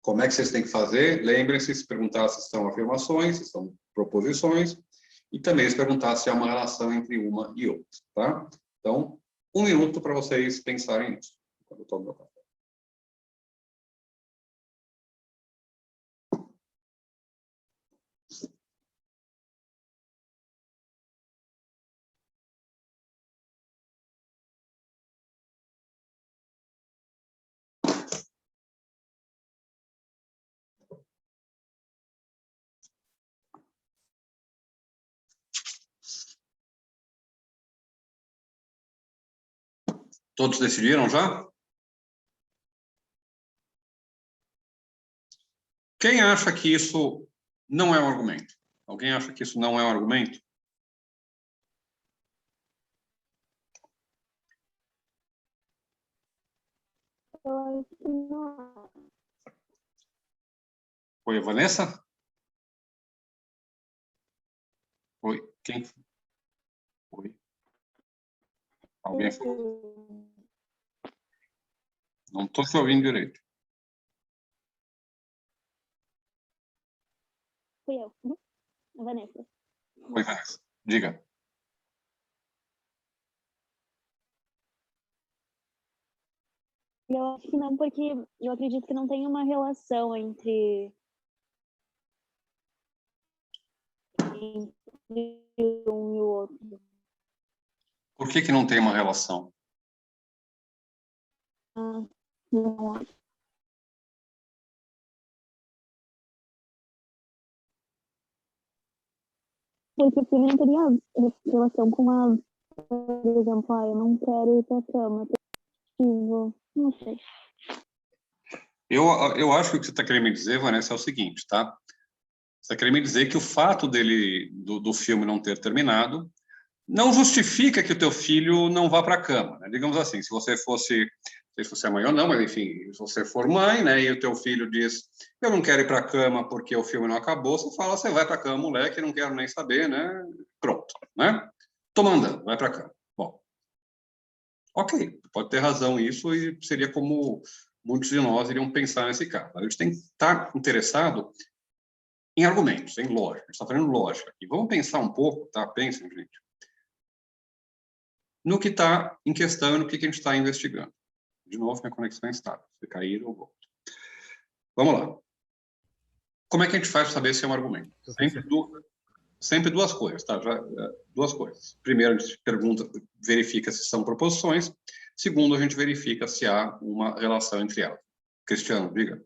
Como é que vocês têm que fazer? Lembrem-se de perguntar se são afirmações, se são proposições, e também se perguntar se há uma relação entre uma e outra, tá? Então, 1 minuto para vocês pensarem nisso, quando eu tomo meu café. Todos decidiram já? Quem acha que isso não é um argumento? Alguém acha que isso não é um argumento? Eu acho que não. Foi a Vanessa? Oi, quem? Oi. Alguém falou? Não estou te ouvindo direito. Fui eu. A Vanessa. Oi, Vanessa. Diga. Eu acho que não, porque eu acredito que não tem uma relação entre um e o outro. Por que não tem uma relação? Não acho. Porque o filme não teria relação com a, por exemplo, eu não quero ir pra cama, não sei. Eu acho que o que você está querendo me dizer, Vanessa, é o seguinte, tá? Você está querendo me dizer que o fato do filme não ter terminado não justifica que o teu filho não vá para a cama, né? Digamos assim, se você fosse, não sei se você é mãe ou não, mas enfim, se você for mãe, né, e o teu filho diz, eu não quero ir para a cama porque o filme não acabou, você fala, você vai para a cama, moleque, não quero nem saber, né? Pronto, né? Tô mandando, vai para a cama. Bom, ok, pode ter razão isso e seria como muitos de nós iriam pensar nesse caso. A gente tem que estar interessado em argumentos, em lógica. A gente está fazendo lógica aqui. Vamos pensar um pouco, tá? Pensem, gente. No que está em questão e no que a gente está investigando. De novo, minha conexão é instável. Se cair, eu volto. Vamos lá. Como é que a gente faz para saber se é um argumento? Sempre duas coisas, tá? Duas coisas. Primeiro, a gente pergunta, verifica se são proposições. Segundo, a gente verifica se há uma relação entre elas. Cristiano, diga.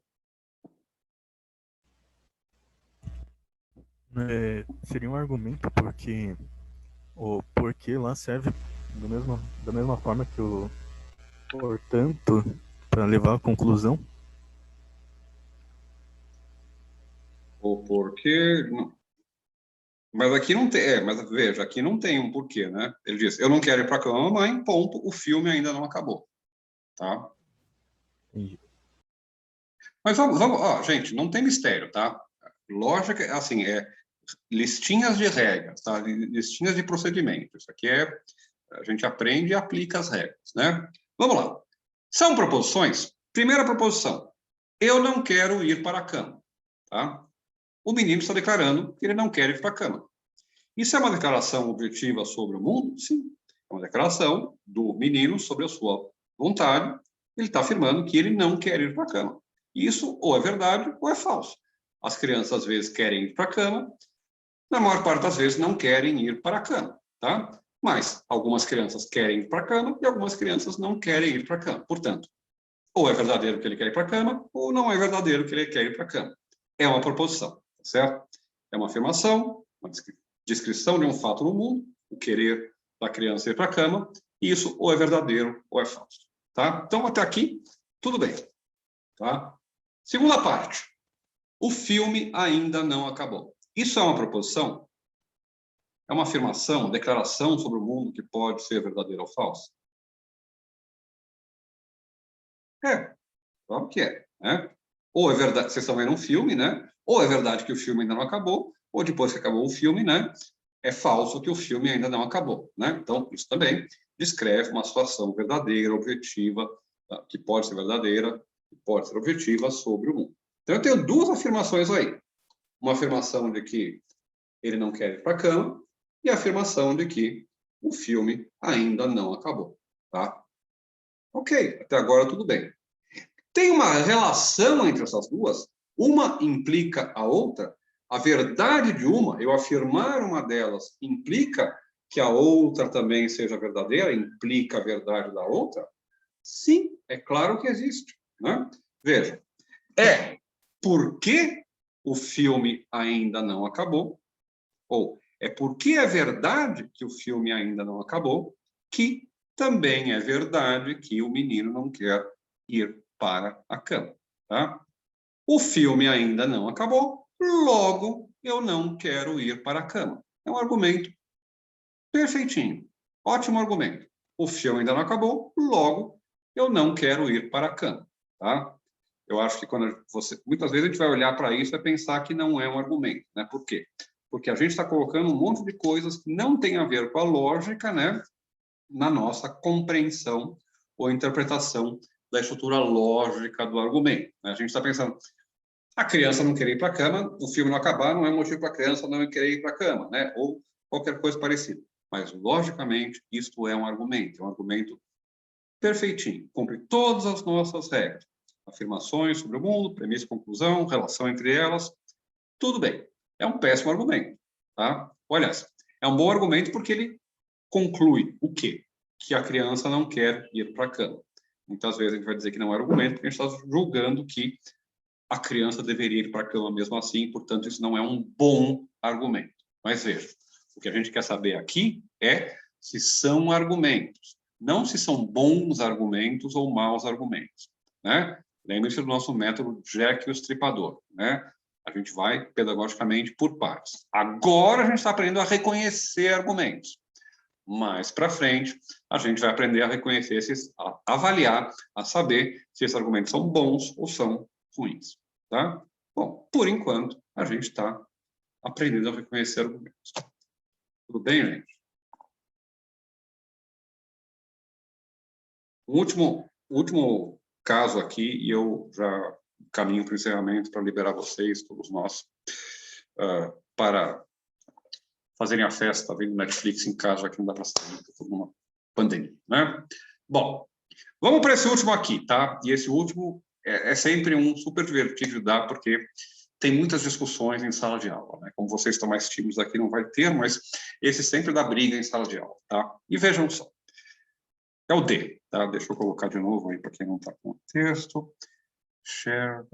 Seria um argumento porque o porquê lá serve da mesma forma que o portanto para levar à conclusão. O porquê... Não. Mas aqui não tem... mas veja, aqui não tem um porquê, né? Ele diz, eu não quero ir para a cama, mamãe, ponto, o filme ainda não acabou. Tá? Entendi. Mas vamos, ó, gente, não tem mistério, tá? Lógica, assim, listinhas de regras, tá? Listinhas de procedimentos. Isso aqui a gente aprende e aplica as regras, né? Vamos lá. São proposições? Primeira proposição. Eu não quero ir para a cama, tá? O menino está declarando que ele não quer ir para a cama. Isso é uma declaração objetiva sobre o mundo? Sim. É uma declaração do menino sobre a sua vontade. Ele está afirmando que ele não quer ir para a cama. Isso ou é verdade ou é falso. As crianças, às vezes, querem ir para a cama, na maior parte das vezes, não querem ir para a cama, tá? Mas algumas crianças querem ir para a cama e algumas crianças não querem ir para a cama. Portanto, ou é verdadeiro que ele quer ir para a cama, ou não é verdadeiro que ele quer ir para a cama. É uma proposição, certo? É uma afirmação, uma descrição de um fato no mundo, o querer da criança ir para a cama, e isso ou é verdadeiro ou é falso, tá? Então, até aqui, tudo bem, tá? Segunda parte. O filme ainda não acabou. Isso é uma proposição? É uma afirmação, uma declaração sobre o mundo que pode ser verdadeira ou falsa? Claro que é, né? Ou é verdade, vocês estão vendo um filme, né? Ou é verdade que o filme ainda não acabou, ou depois que acabou o filme, né? É falso que o filme ainda não acabou, né? Então, isso também descreve uma situação verdadeira, objetiva, tá? Que pode ser verdadeira, que pode ser objetiva sobre o mundo. Então, eu tenho duas afirmações aí. Uma afirmação de que ele não quer ir para a cama e a afirmação de que o filme ainda não acabou, tá? Ok, até agora tudo bem. Tem uma relação entre essas duas? Uma implica a outra? A verdade de uma, eu afirmar uma delas, implica que a outra também seja verdadeira? Implica a verdade da outra? Sim, é claro que existe, né? Veja, porque o filme ainda não acabou, ou é porque é verdade que o filme ainda não acabou, que também é verdade que o menino não quer ir para a cama, tá? O filme ainda não acabou, logo eu não quero ir para a cama. É um argumento perfeitinho, ótimo argumento. O filme ainda não acabou, logo eu não quero ir para a cama, tá? Eu acho que muitas vezes a gente vai olhar para isso e pensar que não é um argumento, né? Por quê? Porque a gente está colocando um monte de coisas que não tem a ver com a lógica, né? Na nossa compreensão ou interpretação da estrutura lógica do argumento, né? A gente está pensando, a criança não querer ir para a cama, o filme não acabar, não é motivo para a criança não querer ir para a cama, né? Ou qualquer coisa parecida. Mas, logicamente, isto é um argumento perfeitinho, cumpre todas as nossas regras. Afirmações sobre o mundo, premissa e conclusão, relação entre elas, tudo bem. É um péssimo argumento, tá? Olha, é um bom argumento porque ele conclui o quê? Que a criança não quer ir para a cama. Muitas vezes a gente vai dizer que não é argumento porque a gente está julgando que a criança deveria ir para a cama mesmo assim, portanto, isso não é um bom argumento. Mas veja, o que a gente quer saber aqui é se são argumentos, não se são bons argumentos ou maus argumentos, né? Lembre-se do nosso método Jack e o Estripador, né? A gente vai pedagogicamente por partes. Agora a gente está aprendendo a reconhecer argumentos. Mais para frente, a gente vai aprender a reconhecer a avaliar, a saber se esses argumentos são bons ou são ruins, tá? Bom, por enquanto, a gente está aprendendo a reconhecer argumentos. Tudo bem, gente? O último caso aqui, e eu já caminho para o encerramento para liberar vocês, todos nós, para fazerem a festa, vendo Netflix em casa, já que não dá para sair por uma pandemia, né? Bom, vamos para esse último aqui, tá? E esse último é sempre um super divertido de dar, porque tem muitas discussões em sala de aula, né? Como vocês estão mais tímidos aqui, não vai ter, mas esse sempre dá briga em sala de aula, tá? E vejam só. É o D, tá? Deixa eu colocar de novo aí para quem não está com o texto. Share.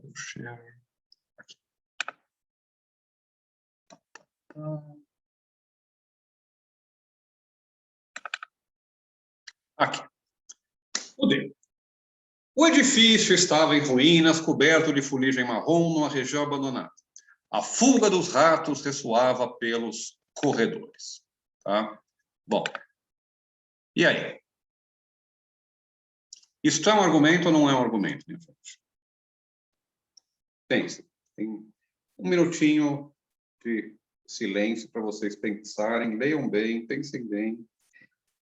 Aqui. Aqui. O D. O edifício estava em ruínas, coberto de fuligem marrom, numa região abandonada. A fuga dos ratos ressoava pelos corredores. Tá? Bom, e aí? Isto é um argumento ou não é um argumento, minha gente? Pense. Tem um minutinho de silêncio para vocês pensarem, leiam bem, pensem bem.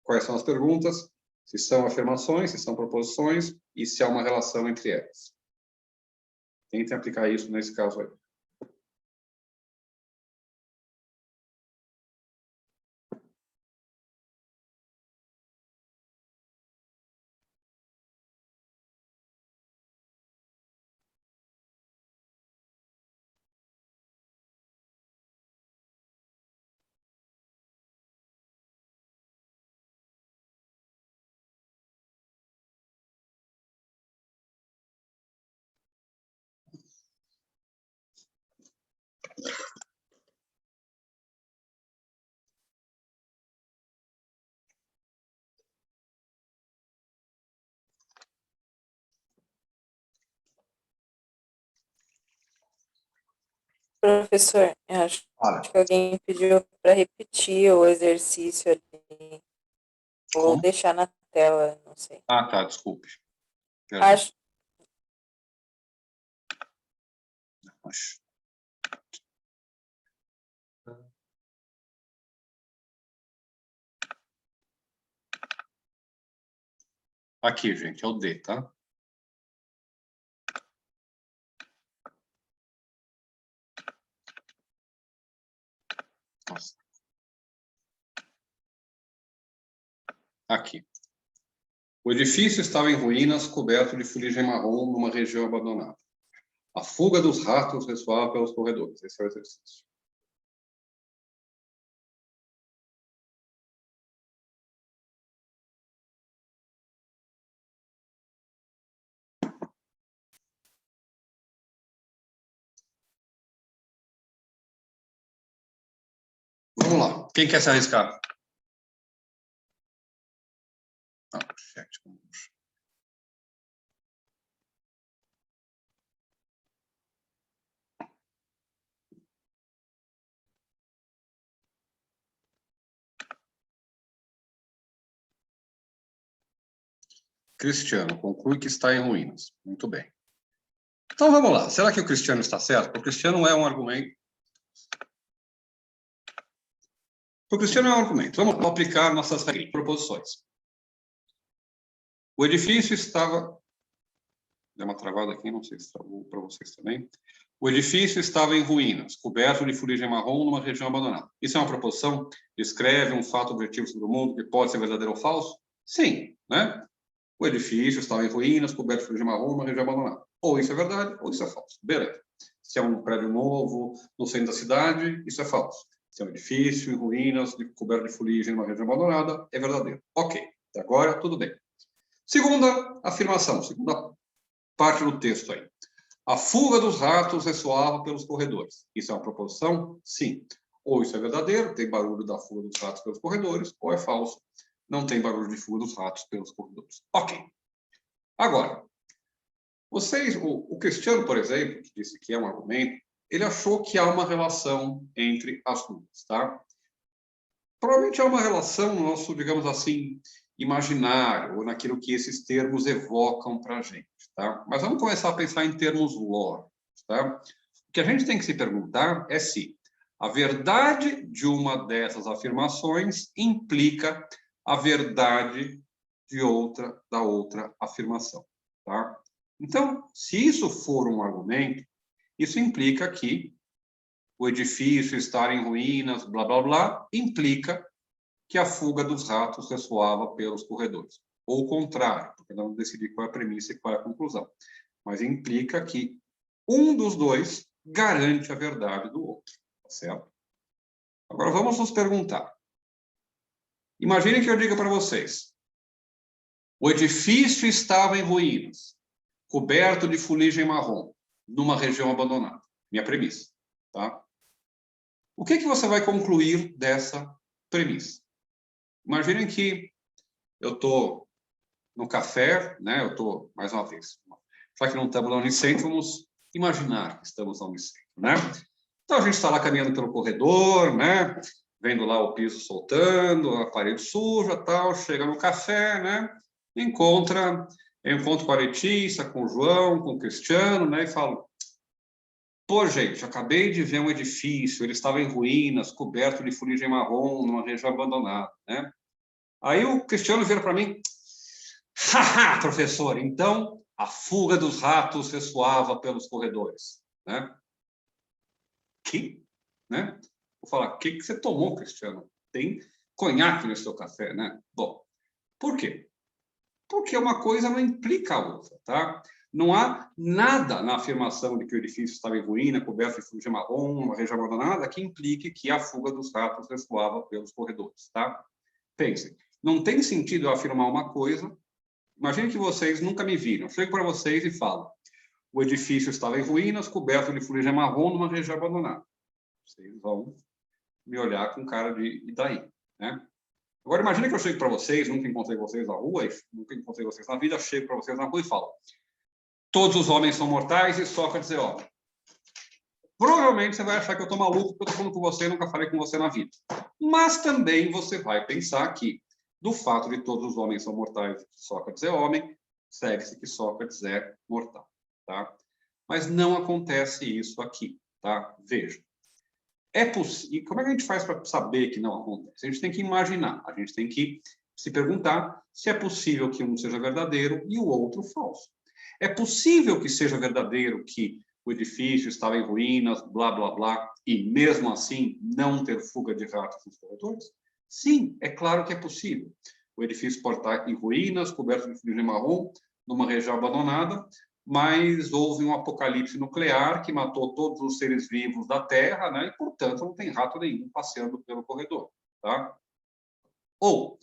Quais são as perguntas? Se são afirmações, se são proposições e se há uma relação entre elas. Tentem aplicar isso nesse caso aí. Professor, eu acho Olha. que alguém pediu para repetir o exercício ali, ou Como? deixar na tela, não sei. Ah, tá, desculpe. Perdão. Acho, Aqui, gente, é o D, tá? Nossa. Aqui. O edifício estava em ruínas, coberto de fuligem marrom numa região abandonada. A fuga dos ratos ressoava pelos corredores. Esse é o exercício. Vamos lá. Quem quer se arriscar? Chat. Cristiano conclui que está em ruínas. Muito bem. Então vamos lá. Será que o Cristiano está certo? O Cristiano é um argumento. O Cristiano é um argumento. Vamos aplicar nossas proposições. O edifício estava... Deu uma travada aqui, não sei se travou para vocês também. O edifício estava em ruínas, coberto de fuligem marrom numa região abandonada. Isso é uma proposição? Descreve um fato objetivo sobre o mundo que pode ser verdadeiro ou falso? Sim, né? O edifício estava em ruínas, coberto de fuligem marrom numa região abandonada. Ou isso é verdade, ou isso é falso. Beleza. Se é um prédio novo, no centro da cidade, isso é falso. Se é um edifício em ruínas, coberto de fuligem numa região abandonada, é verdadeiro. Ok. Até agora, tudo bem. Segunda afirmação, segunda parte do texto aí. A fuga dos ratos ressoava pelos corredores. Isso é uma proposição? Sim. Ou isso é verdadeiro, tem barulho da fuga dos ratos pelos corredores, ou é falso, não tem barulho de fuga dos ratos pelos corredores. Ok. Agora, vocês, o Cristiano, por exemplo, que disse que é um argumento, ele achou que há uma relação entre as duas, tá? Provavelmente há uma relação no nosso, digamos assim, imaginário, ou naquilo que esses termos evocam para a gente, tá? Mas vamos começar a pensar em termos lógicos, tá? O que a gente tem que se perguntar é se a verdade de uma dessas afirmações implica a verdade da outra afirmação, tá? Então, se isso for um argumento, isso implica que o edifício estar em ruínas, blá, blá, blá, implica que a fuga dos ratos ressoava pelos corredores. Ou o contrário, porque não decidi qual é a premissa e qual é a conclusão. Mas implica que um dos dois garante a verdade do outro, tá certo? Agora vamos nos perguntar. Imaginem que eu diga para vocês: o edifício estava em ruínas, coberto de fuligem marrom, numa região abandonada. Minha premissa, tá? O que você vai concluir dessa premissa? Imaginem que eu estou no café, né? Eu estou, mais uma vez, já que não estamos na Unicentro, vamos imaginar que estamos na Unicentro, né? Então, a gente está lá caminhando pelo corredor, né? Vendo lá o piso soltando, a parede suja, tal, chega no café, né? Encontro com a Letícia, com o João, com o Cristiano, né? E falo: pô, gente, acabei de ver um edifício, ele estava em ruínas, coberto de fuligem marrom, numa região abandonada, né? Aí o Cristiano vira para mim: haha, professor, então a fuga dos ratos ressoava pelos corredores, né? Que? Né? Vou falar: o que você tomou, Cristiano? Tem conhaque no seu café, né? Bom, por quê? Porque uma coisa não implica a outra, tá? Não há nada na afirmação de que o edifício estava em ruína, coberto de fuligem marrom, uma região abandonada, que implique que a fuga dos ratos ressoava pelos corredores, tá? Pensem, não tem sentido eu afirmar uma coisa. Imagine que vocês nunca me viram. Eu chego para vocês e falo: o edifício estava em ruínas, coberto de fuligem marrom, numa região abandonada. Vocês vão me olhar com cara de e daí, né? Agora, imagine que eu chego para vocês, nunca encontrei vocês na rua, nunca encontrei vocês na vida, chego para vocês na rua e falo: todos os homens são mortais e Sócrates é homem. Provavelmente você vai achar que eu estou maluco porque eu estou falando com você e nunca falei com você na vida. Mas também você vai pensar que, do fato de todos os homens são mortais e Sócrates é homem, segue-se que Sócrates é mortal, tá? Mas não acontece isso aqui, tá? Veja. E como é que a gente faz para saber que não acontece? A gente tem que imaginar, a gente tem que se perguntar se é possível que um seja verdadeiro e o outro falso. É possível que seja verdadeiro que o edifício estava em ruínas, blá, blá, blá, e mesmo assim não ter fuga de ratos nos corredores? Sim, é claro que é possível. O edifício pode estar em ruínas, coberto de fuligem marrom, numa região abandonada, mas houve um apocalipse nuclear que matou todos os seres vivos da Terra, né? E, portanto, não tem rato nenhum passeando pelo corredor, tá? Ou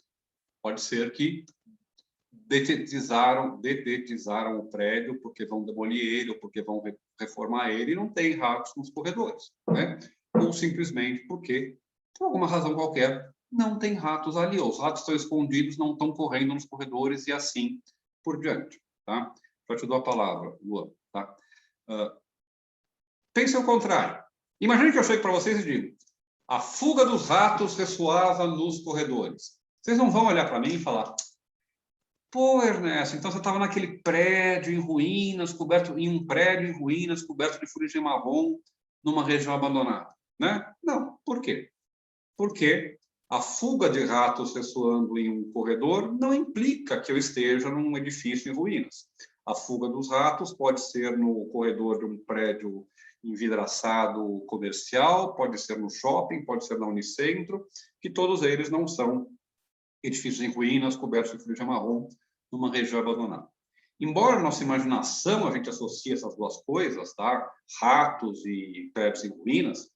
pode ser que dedetizaram o prédio porque vão demolir ele ou porque vão reformar ele e não tem ratos nos corredores, né? Ou simplesmente porque, por alguma razão qualquer, não tem ratos ali. Ou os ratos estão escondidos, não estão correndo nos corredores e assim por diante, tá? Já te dou a palavra, Luan, tá? Pense ao contrário. Imagine que eu chego para vocês e digo: a fuga dos ratos ressoava nos corredores. Vocês não vão olhar para mim e falar: pô, Ernesto, então você estava naquele prédio em ruínas, coberto de fuligem marrom, numa região abandonada, né? Não. Por quê? Porque a fuga de ratos ressoando em um corredor não implica que eu esteja num edifício em ruínas. A fuga dos ratos pode ser no corredor de um prédio envidraçado comercial, pode ser no shopping, pode ser na Unicentro, que todos eles não são edifícios em ruínas, cobertos de fuligem marrom, numa região abandonada. Embora nossa imaginação a gente associe essas duas coisas, tá? Ratos e prédios em ruínas,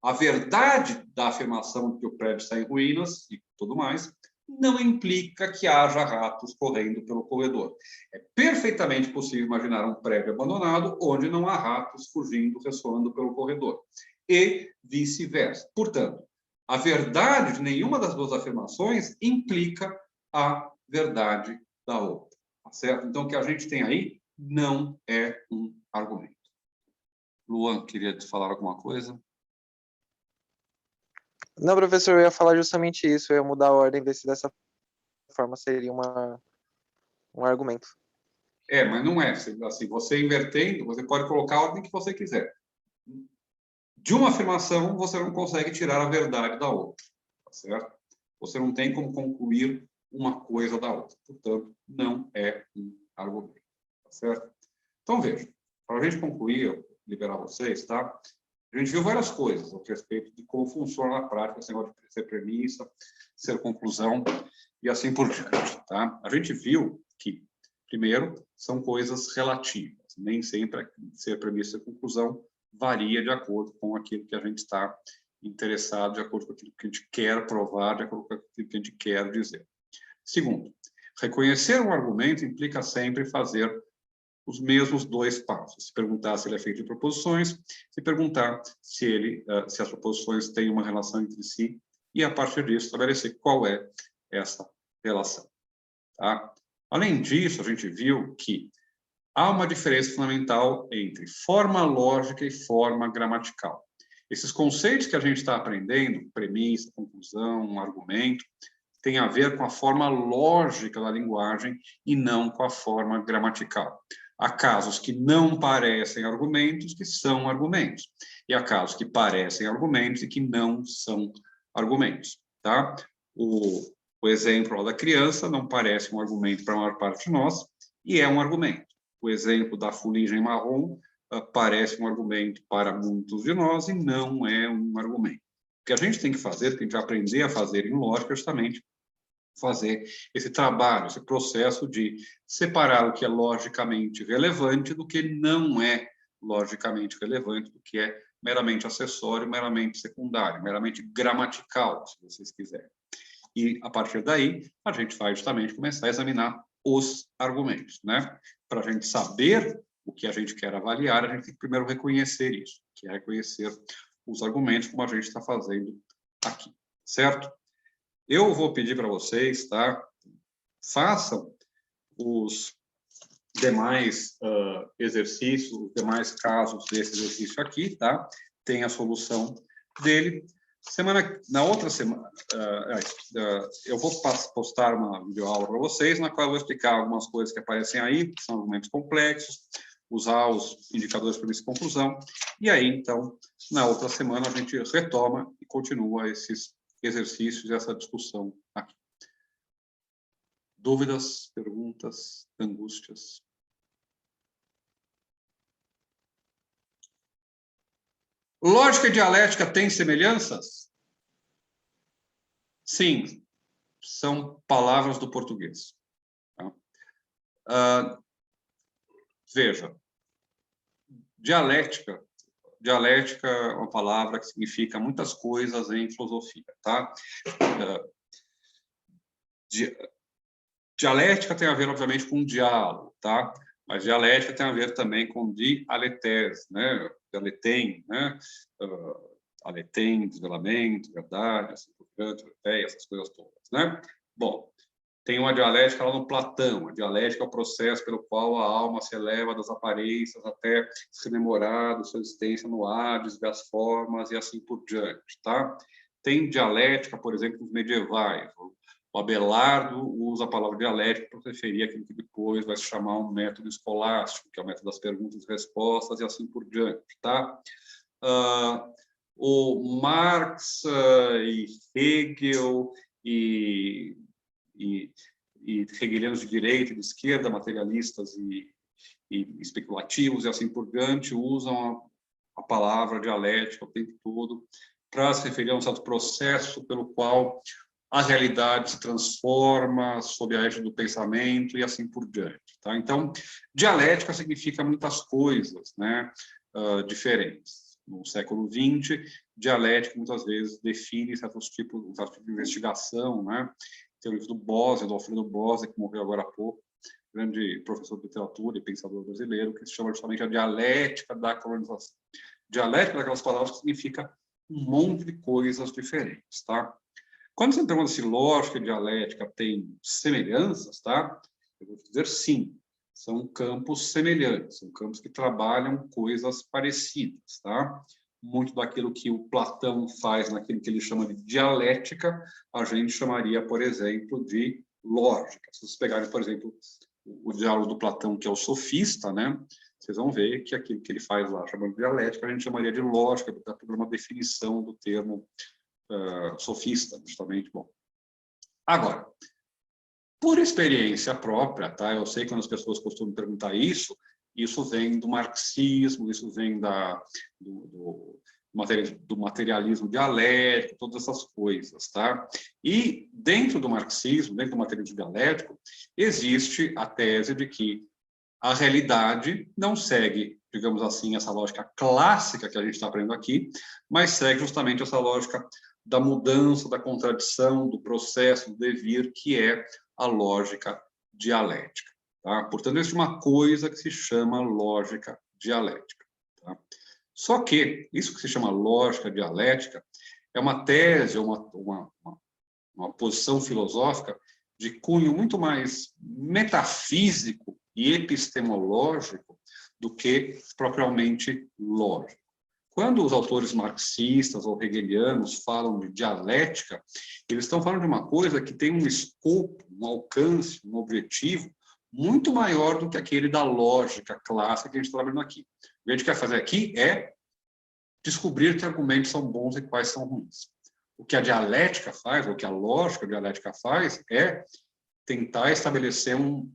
a verdade da afirmação de que o prédio está em ruínas e tudo mais não implica que haja ratos correndo pelo corredor. É perfeitamente possível imaginar um prédio abandonado onde não há ratos fugindo, ressoando pelo corredor. E vice-versa. Portanto, a verdade de nenhuma das duas afirmações implica a verdade da outra. Tá certo? Então, o que a gente tem aí não é um argumento. Luan, queria te falar alguma coisa? Não, professor, eu ia falar justamente isso, eu ia mudar a ordem, ver se dessa forma seria um argumento. Mas não é. Assim, você invertendo, você pode colocar a ordem que você quiser. De uma afirmação, você não consegue tirar a verdade da outra, tá certo? Você não tem como concluir uma coisa da outra. Portanto, não é um argumento, tá certo? Então, veja, para a gente concluir, eu liberar vocês, tá? A gente viu várias coisas a respeito de como funciona na prática esse negócio de ser premissa, ser conclusão e assim por diante, tá? A gente viu que, primeiro, são coisas relativas. Nem sempre ser premissa e conclusão varia de acordo com aquilo que a gente está interessado, de acordo com aquilo que a gente quer provar, de acordo com aquilo que a gente quer dizer. Segundo, reconhecer um argumento implica sempre fazer os mesmos dois passos. Se perguntar se ele é feito de proposições, se perguntar se as proposições têm uma relação entre si e, a partir disso, estabelecer qual é essa relação. Tá? Além disso, a gente viu que há uma diferença fundamental entre forma lógica e forma gramatical. Esses conceitos que a gente está aprendendo, premissa, conclusão, argumento, tem a ver com a forma lógica da linguagem e não com a forma gramatical. Há casos que não parecem argumentos, que são argumentos. E há casos que parecem argumentos e que não são argumentos. Tá? O exemplo da criança não parece um argumento para a maior parte de nós, e é um argumento. O exemplo da fuligem marrom parece um argumento para muitos de nós e não é um argumento. O que a gente tem que fazer, que a gente vai aprender a fazer em lógica, é justamente fazer esse trabalho, esse processo de separar o que é logicamente relevante do que não é logicamente relevante, do que é meramente acessório, meramente secundário, meramente gramatical, se vocês quiserem. E, a partir daí, a gente vai justamente começar a examinar os argumentos, né? Para a gente saber o que a gente quer avaliar, a gente tem que primeiro reconhecer isso, que é reconhecer os argumentos, como a gente está fazendo aqui, certo? Eu vou pedir para vocês, tá? Façam os demais exercícios, os demais casos desse exercício aqui, tá? Tem a solução dele. Na outra semana, eu vou postar uma videoaula para vocês, na qual eu vou explicar algumas coisas que aparecem aí, que são argumentos complexos, usar os indicadores para essa conclusão, e aí, então, na outra semana, a gente retoma e continua esses exercícios e essa discussão aqui. Dúvidas, perguntas, angústias? Lógica e dialética têm semelhanças? Sim, são palavras do português. Tá? Veja, dialética é uma palavra que significa muitas coisas em filosofia, tá? Dialética tem a ver, obviamente, com diálogo, tá? Mas dialética tem a ver também com dialetés, né? Dialetem, né? Aletem, desvelamento, verdade, assim por diante, essas coisas todas, né? Bom, tem uma dialética lá no Platão. A dialética é o processo pelo qual a alma se eleva das aparências até se rememorar da sua existência no Hades, ver as formas e assim por diante, tá? Tem dialética, por exemplo, nos medievais. O Abelardo usa a palavra dialética para referir aquilo que depois vai se chamar um método escolástico, que é o método das perguntas e respostas e assim por diante, tá? O Marx e Hegel e hegelianos de direita e de esquerda, materialistas e especulativos e assim por diante, usam a palavra dialética o tempo todo para se referir a um certo processo pelo qual a realidade se transforma sob a égide do pensamento e assim por diante. Tá? Então, dialética significa muitas coisas, né, diferentes. No século XX, dialética muitas vezes define certos tipos de investigação, né? Tem o livro do Bose, do Alfredo Bose, que morreu agora há pouco, grande professor de literatura e pensador brasileiro, que se chama justamente a dialética da colonização. Dialética daquelas palavras que significa um monte de coisas diferentes, tá? Quando você pergunta se lógica e dialética têm semelhanças, tá? Eu vou dizer sim, são campos semelhantes, são campos que trabalham coisas parecidas, tá? Muito daquilo que o Platão faz naquilo que ele chama de dialética, a gente chamaria, por exemplo, de lógica. Se vocês pegarem, por exemplo, o diálogo do Platão, que é o sofista, né? Vocês vão ver que aquilo que ele faz lá, chamando de dialética, a gente chamaria de lógica, por uma definição do termo sofista, justamente. Bom, agora, por experiência própria, tá? Eu sei que quando as pessoas costumam perguntar isso vem do marxismo, isso vem do materialismo dialético, todas essas coisas, tá? E dentro do marxismo, dentro do materialismo dialético, existe a tese de que a realidade não segue, digamos assim, essa lógica clássica que a gente está aprendendo aqui, mas segue justamente essa lógica da mudança, da contradição, do processo, do devir, que é a lógica dialética. Tá? Portanto, existe uma coisa que se chama lógica dialética. Tá? Só que isso que se chama lógica dialética é uma tese, uma posição filosófica de cunho muito mais metafísico e epistemológico do que propriamente lógico. Quando os autores marxistas ou hegelianos falam de dialética, eles estão falando de uma coisa que tem um escopo, um alcance, um objetivo muito maior do que aquele da lógica clássica que a gente está trabalhando aqui. O que a gente quer fazer aqui é descobrir que argumentos são bons e quais são ruins. O que a dialética faz, ou o que a lógica dialética faz, é tentar estabelecer um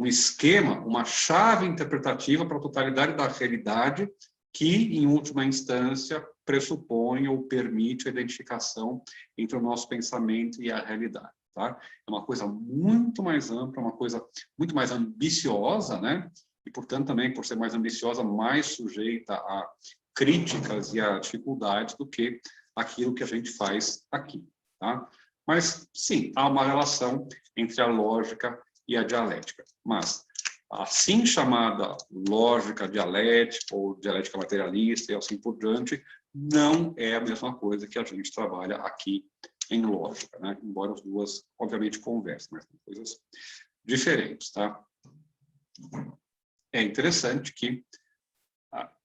esquema, uma chave interpretativa para a totalidade da realidade que, em última instância, pressupõe ou permite a identificação entre o nosso pensamento e a realidade. Tá? É uma coisa muito mais ampla, uma coisa muito mais ambiciosa, né? E, portanto, também, por ser mais ambiciosa, mais sujeita a críticas e a dificuldades do que aquilo que a gente faz aqui. Tá? Mas, sim, há uma relação entre a lógica e a dialética. Mas a assim chamada lógica dialética ou dialética materialista e assim por diante não é a mesma coisa que a gente trabalha aqui em lógica, né? Embora as duas, obviamente, conversem, mas são coisas diferentes, tá? É interessante que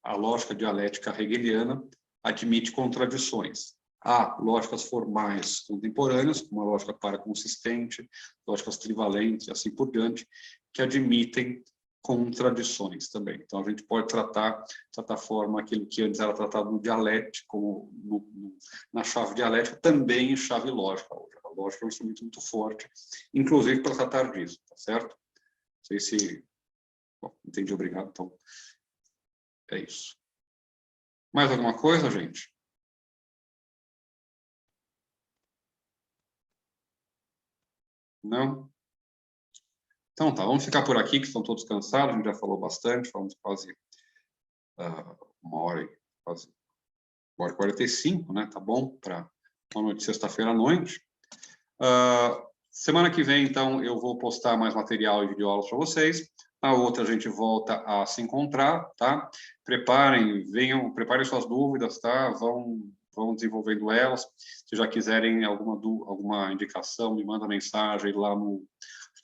a lógica dialética hegeliana admite contradições. Há lógicas formais contemporâneas, como a lógica paraconsistente, lógicas trivalentes e assim por diante, que admitem contradições também. Então, a gente pode tratar, de certa forma, aquilo que antes era tratado no dialético, na chave dialética, também em chave lógica. A lógica é um instrumento muito forte, inclusive para tratar disso, tá certo? Não sei se... Bom, entendi, obrigado. Então, é isso. Mais alguma coisa, gente? Não? Então tá, vamos ficar por aqui, que estão todos cansados, a gente já falou bastante, falamos quase uma hora, quase 1h45, né? Tá bom para uma noite de sexta-feira à noite. Semana que vem, então, eu vou postar mais material e videoaulas para vocês. Na outra, a gente volta a se encontrar, tá? Preparem suas dúvidas, tá? Vão desenvolvendo elas. Se já quiserem alguma indicação, me manda mensagem lá no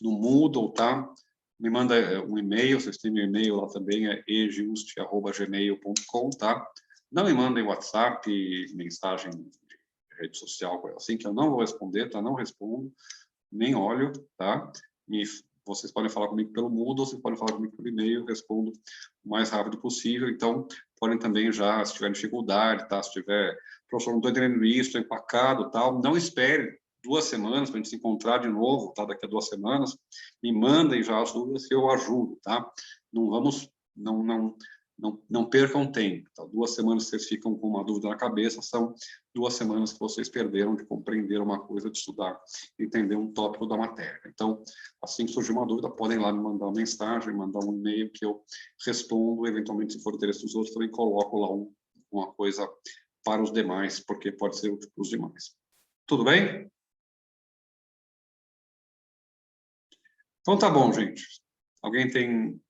Moodle, tá? Me manda um e-mail, vocês têm meu e-mail lá também, é ejuste@gmail.com, tá? Não me mandem WhatsApp, mensagem de rede social, coisa assim, que eu não vou responder, tá? Não respondo, nem olho, tá? Vocês podem falar comigo pelo Moodle, vocês podem falar comigo pelo e-mail, eu respondo o mais rápido possível. Então, podem também já, se tiver dificuldade, tá? Se tiver, professor, não estou entendendo isso, estou empacado, tal, não espere 2 semanas para a gente se encontrar de novo, tá? Daqui a 2 semanas, me mandem já as dúvidas que eu ajudo, tá? Não percam tempo, tá? 2 semanas que vocês ficam com uma dúvida na cabeça são 2 semanas que vocês perderam de compreender uma coisa, de estudar, entender um tópico da matéria. Então, assim que surgir uma dúvida, podem lá me mandar uma mensagem, mandar um e-mail que eu respondo, eventualmente, se for interesse dos outros, também coloco lá uma coisa para os demais, porque pode ser útil para os demais. Tudo bem? Então tá bom, gente.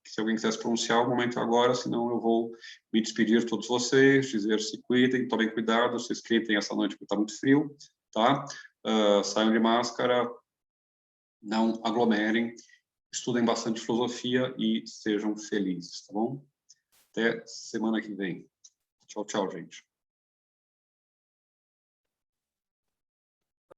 Se alguém quiser se pronunciar, o momento é agora, senão eu vou me despedir de todos vocês, dizer se cuidem, tomem cuidado, se esquentem essa noite porque está muito frio, tá? Saiam de máscara, não aglomerem, estudem bastante filosofia e sejam felizes, tá bom? Até semana que vem. Tchau, tchau, gente.